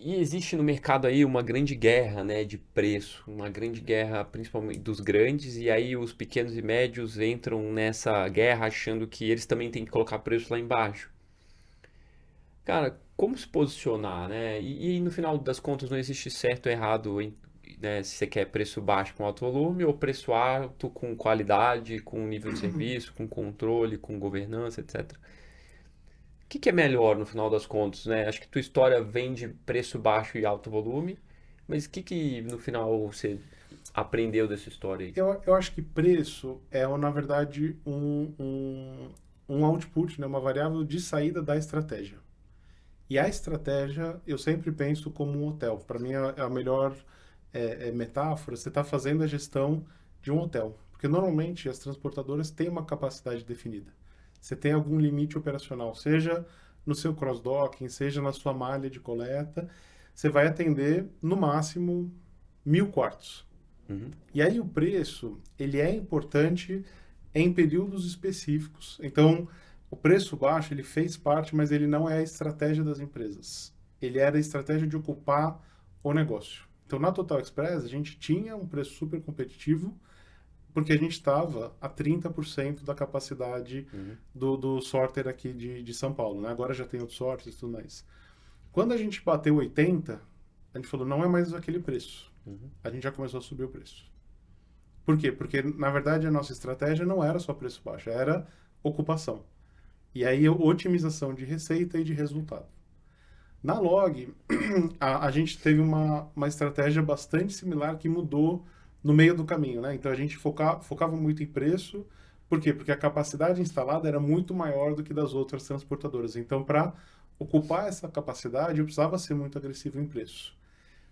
E existe no mercado aí uma grande guerra, né, de preço, uma grande guerra principalmente dos grandes, e aí os pequenos e médios entram nessa guerra achando que eles também têm que colocar preço lá embaixo. Cara, como se posicionar, né? E no final das contas não existe certo ou errado, né, se você quer preço baixo com alto volume ou preço alto com qualidade, com nível de serviço, com controle, com governança, etc. O que é melhor no final das contas, né? Acho que tua história vem de preço baixo e alto volume, mas o que no final você aprendeu dessa história aí? Eu acho que preço é, na verdade, um output, né? Uma variável de saída da estratégia. E a estratégia, eu sempre penso como um hotel. Para mim, é a melhor metáfora. Você está fazendo a gestão de um hotel. Porque, normalmente, as transportadoras têm uma capacidade definida. Você tem algum limite operacional, seja no seu cross-docking, seja na sua malha de coleta, você vai atender, no máximo, 1.000 quartos. E aí o preço, ele é importante em períodos específicos. Então, o preço baixo, ele fez parte, mas ele não é a estratégia das empresas. Ele era a estratégia de ocupar o negócio. Então, na Total Express, a gente tinha um preço super competitivo, porque a gente estava a 30% da capacidade do sorter aqui de São Paulo, né? Agora já tem outros sorters e tudo mais. Quando a gente bateu 80%, a gente falou, não é mais aquele preço. A gente já começou a subir o preço. Por quê? Porque, na verdade, a nossa estratégia não era só preço baixo, era ocupação. E aí, otimização de receita e de resultado. Na Log, a gente teve uma estratégia bastante similar que mudou no meio do caminho, né? Então, a gente focava muito em preço. Por quê? Porque a capacidade instalada era muito maior do que das outras transportadoras. Então, para ocupar essa capacidade, eu precisava ser muito agressivo em preço.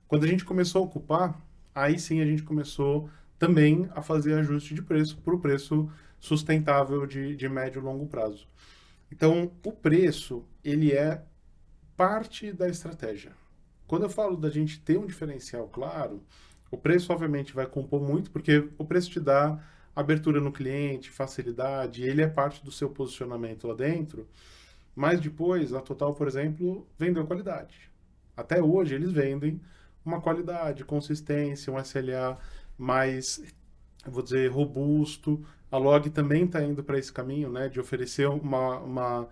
Quando a gente começou a ocupar, aí sim a gente começou também a fazer ajuste de preço para o preço sustentável de médio e longo prazo. Então, o preço, ele é parte da estratégia. Quando eu falo da gente ter um diferencial claro, o preço, obviamente, vai compor muito, porque o preço te dá abertura no cliente, facilidade, ele é parte do seu posicionamento lá dentro, mas depois, a Total, por exemplo, vendeu qualidade. Até hoje, eles vendem uma qualidade, consistência, um SLA mais eu vou dizer, robusto. A Log também está indo para esse caminho, né, de oferecer uma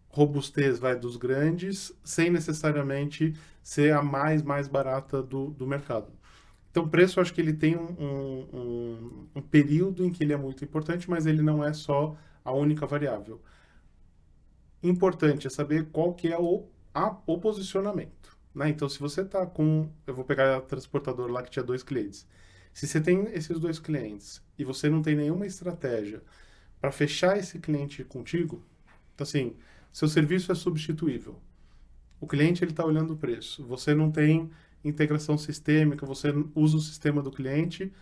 robustez dos grandes, sem necessariamente ser a mais barata do mercado. Então, o preço, eu acho que ele tem um período em que ele é muito importante, mas ele não é só a única variável. Importante é saber qual que é o posicionamento, né? Então, se você está com... Eu vou pegar a transportadora lá que tinha 2 clientes. Se você tem esses 2 clientes e você não tem nenhuma estratégia para fechar esse cliente contigo, então, assim, seu serviço é substituível. O cliente ele está olhando o preço. Você não tem integração sistêmica, você usa o sistema do cliente,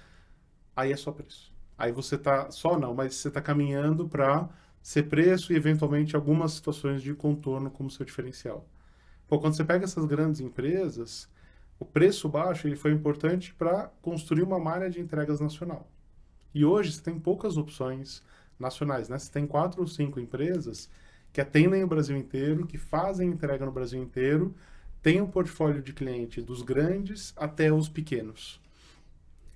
aí é só preço. Aí você está... Só não, mas você está caminhando para ser preço e, eventualmente, algumas situações de contorno como seu diferencial. Pô, quando você pega essas grandes empresas, o preço baixo ele foi importante para construir uma malha de entregas nacional. E hoje você tem poucas opções nacionais, né? Você tem 4 ou 5 empresas que atendem o Brasil inteiro, que fazem entrega no Brasil inteiro, tem um portfólio de cliente dos grandes até os pequenos.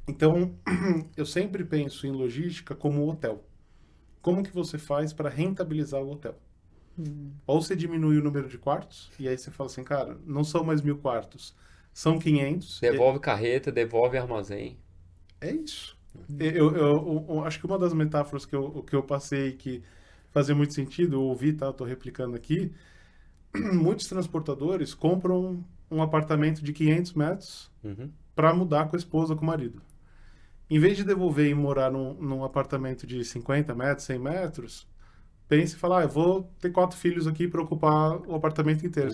Então, eu sempre penso em logística como hotel. Como que você faz para rentabilizar o hotel? Ou você diminui o número de quartos, e aí você fala assim, cara, não são mais 1.000 quartos, são 500. Devolve carreta, devolve armazém. É isso. Eu acho que uma das metáforas que eu passei que fazia muito sentido, eu ouvi, tá? Estou replicando aqui. Muitos transportadores compram um apartamento de 500 metros para mudar com a esposa, com o marido. Em vez de devolver e morar num apartamento de 50 metros, 100 metros, pense e fala, eu vou ter 4 filhos aqui para ocupar o apartamento inteiro.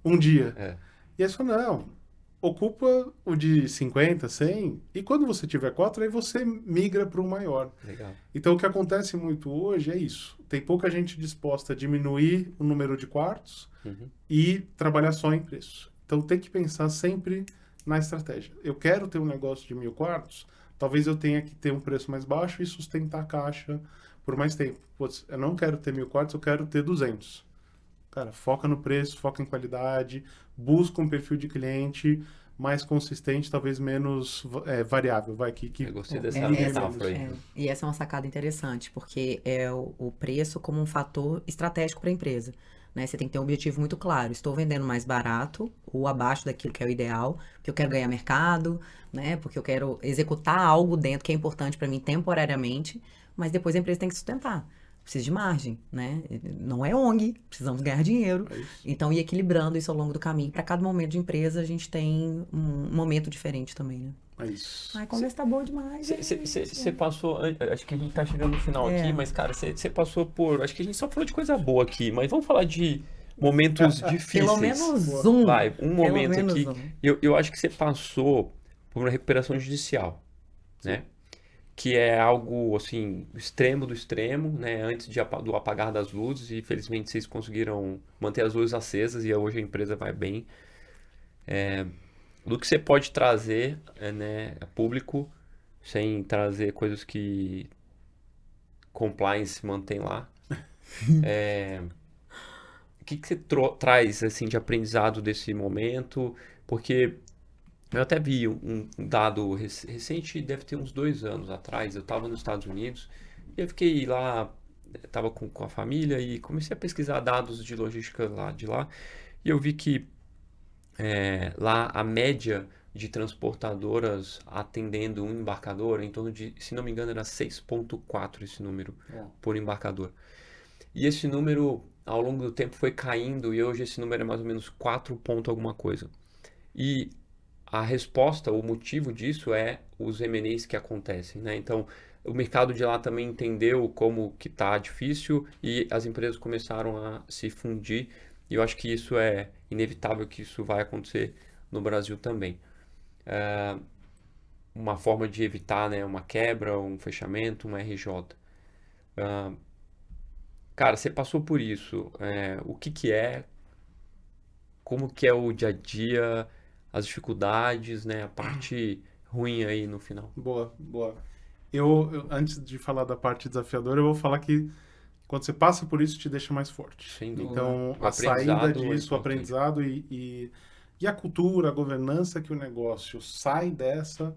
Um dia. É. E aí você fala, não, ocupa o de 50, 100, e quando você tiver 4, aí você migra para um maior. Legal. Então, o que acontece muito hoje é isso. Tem pouca gente disposta a diminuir o número de quartos e trabalhar só em preço. Então, tem que pensar sempre na estratégia. Eu quero ter um negócio de 1.000 quartos, talvez eu tenha que ter um preço mais baixo e sustentar a caixa por mais tempo. Putz, eu não quero ter 1.000 quartos, eu quero ter 200. Cara, foca no preço, foca em qualidade, busca um perfil de cliente mais consistente, talvez menos variável. Eu gostei dessa metáfora aí. E essa é uma sacada interessante, porque é o preço como um fator estratégico para a empresa. Né? Você tem que ter um objetivo muito claro. Estou vendendo mais barato ou abaixo daquilo que é o ideal, porque eu quero ganhar mercado, né? Porque eu quero executar algo dentro que é importante para mim temporariamente, mas depois a empresa tem que sustentar. Precisa de margem, né? Não é ONG, precisamos ganhar dinheiro. Então, ir equilibrando isso ao longo do caminho. Para cada momento de empresa, a gente tem um momento diferente também, né? É isso. Ai, a conversa tá boa demais. Você passou, acho que a gente tá chegando no final aqui, mas, cara, você passou por, acho que a gente só falou de coisa boa aqui, mas vamos falar de momentos difíceis. Pelo menos um. Vai, um momento Pelo aqui. menos um. Eu acho que você passou por uma recuperação judicial, né? Que é algo, assim, extremo do extremo, né? Antes do apagar das luzes, e felizmente vocês conseguiram manter as luzes acesas e hoje a empresa vai bem. Do que você pode trazer, né, a público, sem trazer coisas que compliance mantém lá. O que você traz, assim, de aprendizado desse momento? Porque eu até vi um dado recente, deve ter uns 2 anos atrás, eu estava nos Estados Unidos e eu fiquei lá, estava com a família e comecei a pesquisar dados de logística de lá e eu vi que lá a média de transportadoras atendendo um embarcador, em torno de, se não me engano, era 6,4 esse número por embarcador. E esse número, ao longo do tempo, foi caindo e hoje esse número é mais ou menos 4 ponto alguma coisa. E a resposta, o motivo disso é os M&As que acontecem, né? Então, o mercado de lá também entendeu como que tá difícil e as empresas começaram a se fundir. E eu acho que isso é inevitável que isso vai acontecer no Brasil também. Uma forma de evitar, né, uma quebra, um fechamento, uma RJ. Cara, você passou por isso. O que é? Como que é o dia a dia? As dificuldades, né? A parte ruim aí no final. Boa. Eu, antes de falar da parte desafiadora, eu vou falar que quando você passa por isso, te deixa mais forte. Sem dúvida. Então, O a saída aprendizado disso, o aprendizado e a cultura, a governança que o negócio sai dessa,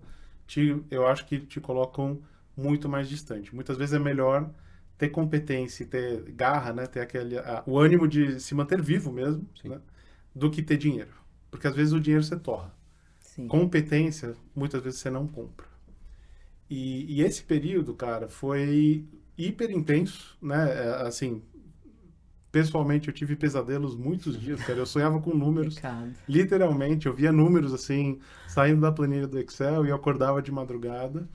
eu acho que te colocam muito mais distante. Muitas vezes é melhor ter competência, ter garra, né? Ter o ânimo de se manter vivo mesmo, né? Do que ter dinheiro. Porque às vezes o dinheiro você torra. Sim. Competência, muitas vezes você não compra. E esse período, cara, foi hiper intenso, né? Assim, pessoalmente eu tive pesadelos muitos dias, cara. Eu sonhava com números. Complicado. Literalmente, eu via números assim, saindo da planilha do Excel e eu acordava de madrugada.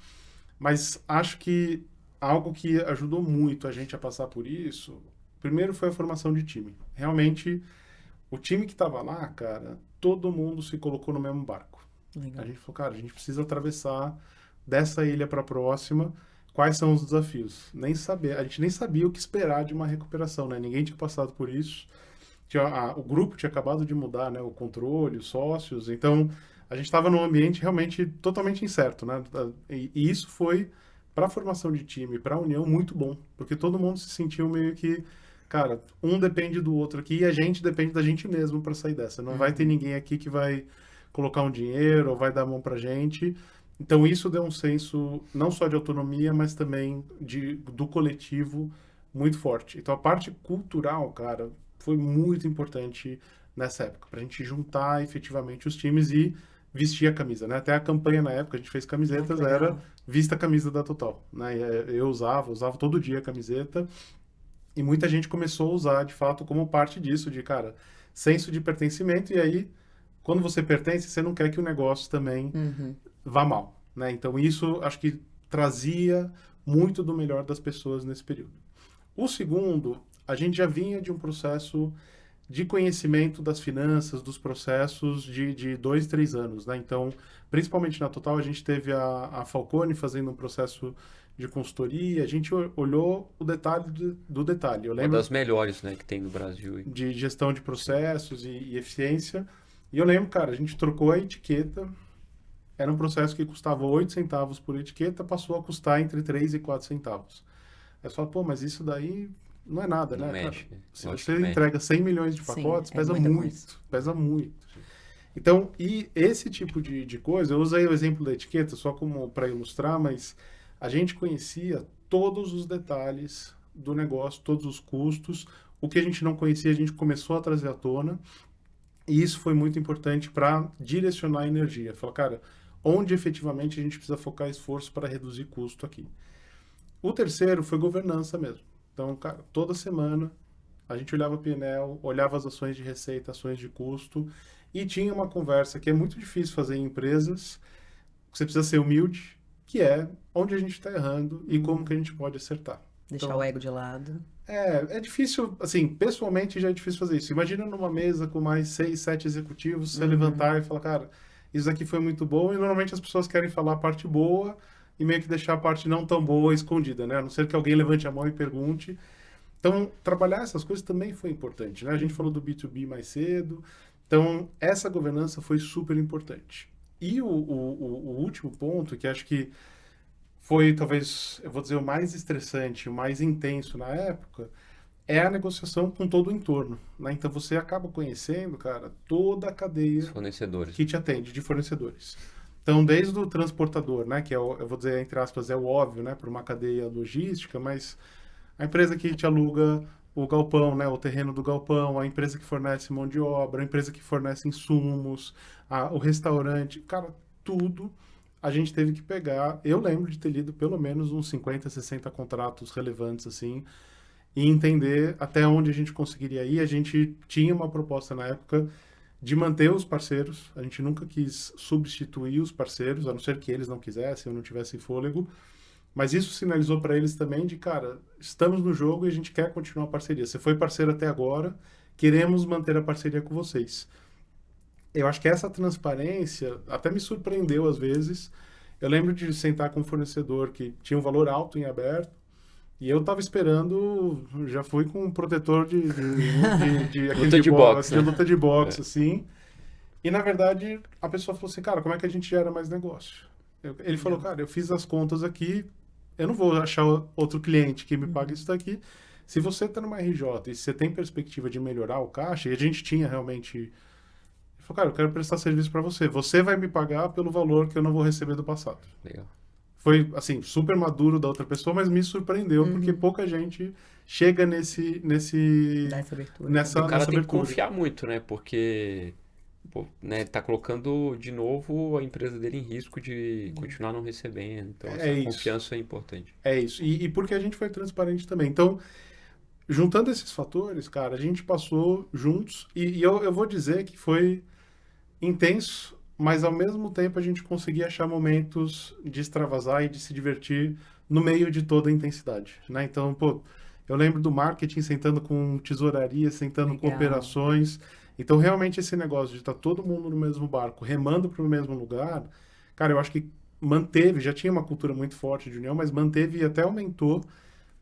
Mas acho que algo que ajudou muito a gente a passar por isso, primeiro foi a formação de time. Realmente, o time que estava lá, cara, todo mundo se colocou no mesmo barco. Legal. A gente falou, cara, a gente precisa atravessar dessa ilha para a próxima. Quais são os desafios? A gente nem sabia o que esperar de uma recuperação, né? Ninguém tinha passado por isso. O grupo tinha acabado de mudar, né? O controle, os sócios. Então, a gente estava num ambiente realmente totalmente incerto, né? E isso foi, para a formação de time, para a união, muito bom. Porque todo mundo se sentiu meio que, cara, um depende do outro aqui e a gente depende da gente mesmo para sair dessa. Não vai ter ninguém aqui que vai colocar um dinheiro ou vai dar a mão pra gente. Então, isso deu um senso não só de autonomia, mas também do coletivo muito forte. Então, a parte cultural, cara, foi muito importante nessa época, pra gente juntar efetivamente os times e vestir a camisa, né? Até a campanha na época, a gente fez camisetas, era vista a camisa da Total, né? Eu usava todo dia a camiseta e muita gente começou a usar, de fato, como parte disso, de, cara, senso de pertencimento e aí, quando você pertence, você não quer que o negócio também vá mal, né? Então, isso acho que trazia muito do melhor das pessoas nesse período. O segundo, a gente já vinha de um processo de conhecimento das finanças, dos processos de 2, 3 anos, né? Então, principalmente na Total, a gente teve a Falcone fazendo um processo de consultoria, a gente olhou o detalhe do detalhe. Eu lembro uma das melhores, né, que tem no Brasil. De gestão de processos e eficiência. E eu lembro, cara, a gente trocou a etiqueta, era um processo que custava 8 centavos por etiqueta, passou a custar entre 3 e 4 centavos. Aí você fala, pô, mas isso daí não é nada, não né, mexe, cara? Se lógico você que entrega 100 milhões de pacotes, pesa muito, pesa muito. Então, e esse tipo de coisa, eu usei o exemplo da etiqueta só como para ilustrar, mas a gente conhecia todos os detalhes do negócio, todos os custos. O que a gente não conhecia, a gente começou a trazer à tona. E isso foi muito importante para direcionar a energia. Falar, cara, onde efetivamente a gente precisa focar esforço para reduzir custo aqui. O terceiro foi governança mesmo. Então, cara, toda semana a gente olhava o P&L, olhava as ações de receita, ações de custo e tinha uma conversa que é muito difícil fazer em empresas, você precisa ser humilde, que é onde a gente está errando e como que a gente pode acertar. Deixar então, o ego de lado. É difícil, assim, pessoalmente já é difícil fazer isso. Imagina numa mesa com mais 6, 7 executivos, você levantar e falar, cara, isso aqui foi muito bom, e normalmente as pessoas querem falar a parte boa e meio que deixar a parte não tão boa escondida, né? A não ser que alguém levante a mão e pergunte. Então, trabalhar essas coisas também foi importante, né? A gente falou do B2B mais cedo. Então, essa governança foi super importante. E o último ponto, que acho que foi, talvez, eu vou dizer, o mais estressante, o mais intenso na época, é a negociação com todo o entorno, né? Então, você acaba conhecendo, cara, toda a cadeia fornecedores que te atende, de fornecedores. Então, desde o transportador, né? Que é eu vou dizer, entre aspas, é o óbvio, né? Para uma cadeia logística, mas a empresa que te aluga o galpão, né? O terreno do galpão, a empresa que fornece mão de obra, a empresa que fornece insumos, o restaurante, cara, tudo a gente teve que pegar. Eu lembro de ter lido pelo menos uns 50, 60 contratos relevantes, assim, e entender até onde a gente conseguiria ir. A gente tinha uma proposta na época de manter os parceiros. A gente nunca quis substituir os parceiros, a não ser que eles não quisessem ou não tivessem fôlego. Mas isso sinalizou para eles também de, cara, estamos no jogo e a gente quer continuar a parceria. Você foi parceiro até agora, queremos manter a parceria com vocês. Eu acho que essa transparência até me surpreendeu às vezes. Eu lembro de sentar com um fornecedor que tinha um valor alto em aberto e eu estava esperando, já fui com um protetor de luta de boxe, de luta de boxe, assim. E na verdade a pessoa falou assim, cara, como é que a gente gera mais negócio? Ele falou, cara, eu fiz as contas aqui, eu não vou achar outro cliente que me pague isso daqui. Se você está numa RJ e você tem perspectiva de melhorar o caixa, e a gente tinha realmente... falou, cara, eu quero prestar serviço para você. Você vai me pagar pelo valor que eu não vou receber do passado. Legal. Foi, assim, super maduro da outra pessoa, mas me surpreendeu, porque pouca gente chega Dá essa abertura. nessa E o cara tem que abertura. confiar muito, né? Porque, pô, né, ele tá colocando de novo a empresa dele em risco de continuar não recebendo. Então, É essa isso. confiança é importante. É isso. E porque a gente foi transparente também. Então, juntando esses fatores, cara, a gente passou juntos e eu vou dizer que foi intenso, mas ao mesmo tempo a gente conseguia achar momentos de extravasar e de se divertir no meio de toda a intensidade, né? Então, pô, eu lembro do marketing sentando com tesouraria, sentando com Legal. operações. Então, realmente esse negócio de estar todo mundo no mesmo barco, remando para o mesmo lugar, cara, eu acho que manteve, já tinha uma cultura muito forte de união, mas manteve e até aumentou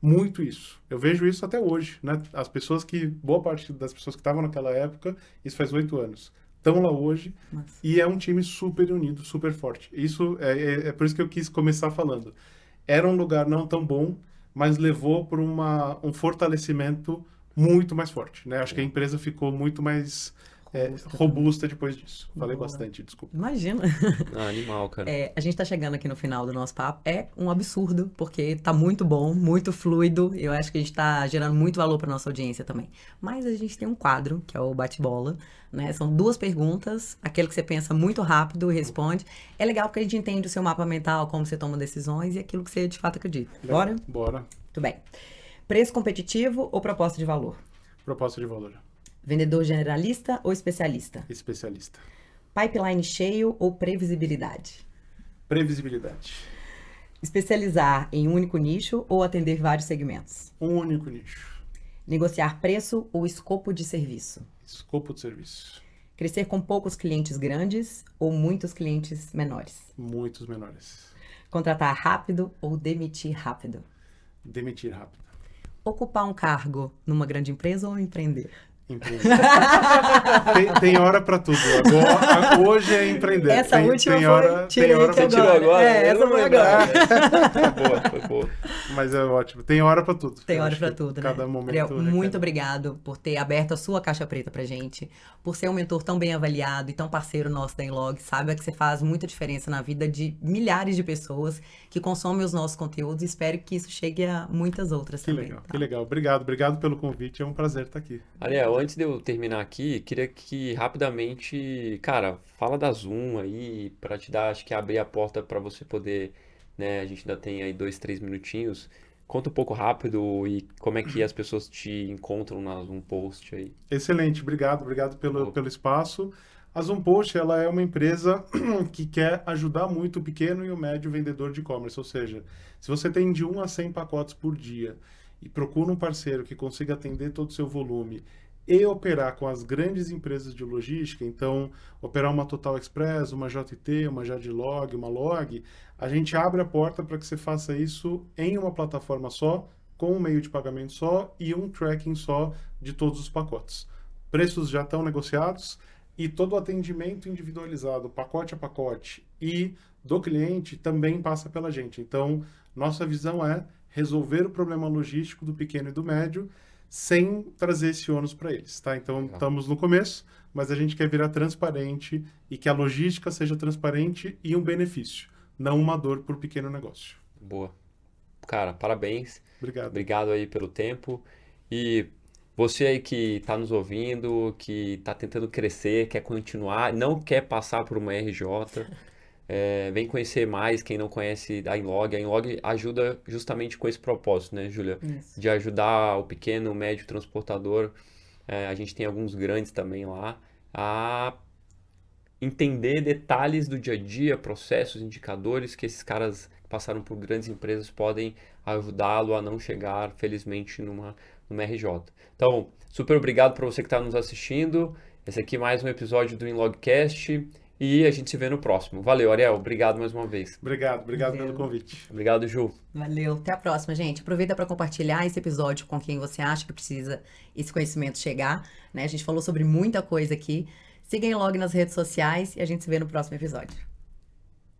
muito isso. Eu vejo isso até hoje, né? As pessoas boa parte das pessoas que estavam naquela época, isso faz 8 anos, estão lá hoje Massa. e é um time super unido, super forte. Isso é por isso que eu quis começar falando. Era um lugar não tão bom, mas levou para um fortalecimento muito mais forte, né? Acho que a empresa ficou muito mais robusta depois disso. Falei Boa. bastante, desculpa. Imagina. Ah, animal, cara. A gente tá chegando aqui no final do nosso papo. É um absurdo, porque tá muito bom, muito fluido. Eu acho que a gente tá gerando muito valor pra nossa audiência também. Mas a gente tem um quadro, que é o bate-bola, né? São 2 perguntas, aquele que você pensa muito rápido e responde. É legal porque a gente entende o seu mapa mental, como você toma decisões e aquilo que você de fato acredita. Bora? Bora. Muito bem. Preço competitivo ou proposta de valor? Proposta de valor. Vendedor generalista ou especialista? Especialista. Pipeline cheio ou previsibilidade? Previsibilidade. Especializar em um único nicho ou atender vários segmentos? Um único nicho. Negociar preço ou escopo de serviço? Escopo de serviço. Crescer com poucos clientes grandes ou muitos clientes menores? Muitos menores. Contratar rápido ou demitir rápido? Demitir rápido. Ocupar um cargo numa grande empresa ou empreender? Empreender. tem hora pra tudo. Agora, hoje é empreender. Essa última tem foi- hora, tirei tem hora que pra agora. Tirou agora? É, Eu essa não foi lembrava. agora. Foi boa, foi boa. Mas é ótimo. Tem hora pra tudo. Tem Eu hora acho pra que tudo, né? Cada momento. Ariel, requer. muito obrigado por ter aberto a sua caixa preta pra gente, por ser um mentor tão bem avaliado e tão parceiro nosso da Inlog. Saiba que você faz muita diferença na vida de milhares de pessoas que consomem os nossos conteúdos e espero que isso chegue a muitas outras Que também. legal, tá? que legal. Obrigado pelo convite. É um prazer estar aqui. Ariel, antes de eu terminar aqui, queria que rapidamente, cara, fala da Zoom aí, pra te dar, acho que abrir a porta pra você poder, né, a gente ainda tem aí 2, 3 minutinhos. Conta um pouco rápido e como é que as pessoas te encontram na Zoom Post aí. Excelente, obrigado Boa. pelo espaço. A Zoompost, ela é uma empresa que quer ajudar muito o pequeno e o médio vendedor de e-commerce, ou seja, se você tem de 1 a 100 pacotes por dia e procura um parceiro que consiga atender todo o seu volume e operar com as grandes empresas de logística, então operar uma Total Express, uma JT, uma Jadlog, uma Log, a gente abre a porta para que você faça isso em uma plataforma só, com um meio de pagamento só e um tracking só de todos os pacotes. Preços já estão negociados e todo o atendimento individualizado, pacote a pacote e do cliente também passa pela gente. Então, nossa visão é resolver o problema logístico do pequeno e do médio sem trazer esse ônus para eles, tá? Então, Legal. estamos no começo, mas a gente quer virar transparente e que a logística seja transparente e um benefício, não uma dor para o pequeno negócio. Boa. Cara, parabéns. Obrigado. Obrigado aí pelo tempo. E você aí que está nos ouvindo, que está tentando crescer, quer continuar, não quer passar por uma RJ, vem conhecer mais quem não conhece a Inlog. A Inlog ajuda justamente com esse propósito, né, Júlia? Isso. De ajudar o pequeno, o médio transportador. A gente tem alguns grandes também lá, a entender detalhes do dia a dia, processos, indicadores que esses caras que passaram por grandes empresas podem ajudá-lo a não chegar, felizmente, numa RJ. Então, super obrigado para você que está nos assistindo. Esse aqui é mais um episódio do Inlogcast e a gente se vê no próximo. Valeu, Ariel. Obrigado mais uma vez. Obrigado Valeu. pelo convite. Obrigado, Ju. Valeu, até a próxima, gente. Aproveita para compartilhar esse episódio com quem você acha que precisa esse conhecimento chegar, né? A gente falou sobre muita coisa aqui. Siga a Inlog nas redes sociais e a gente se vê no próximo episódio.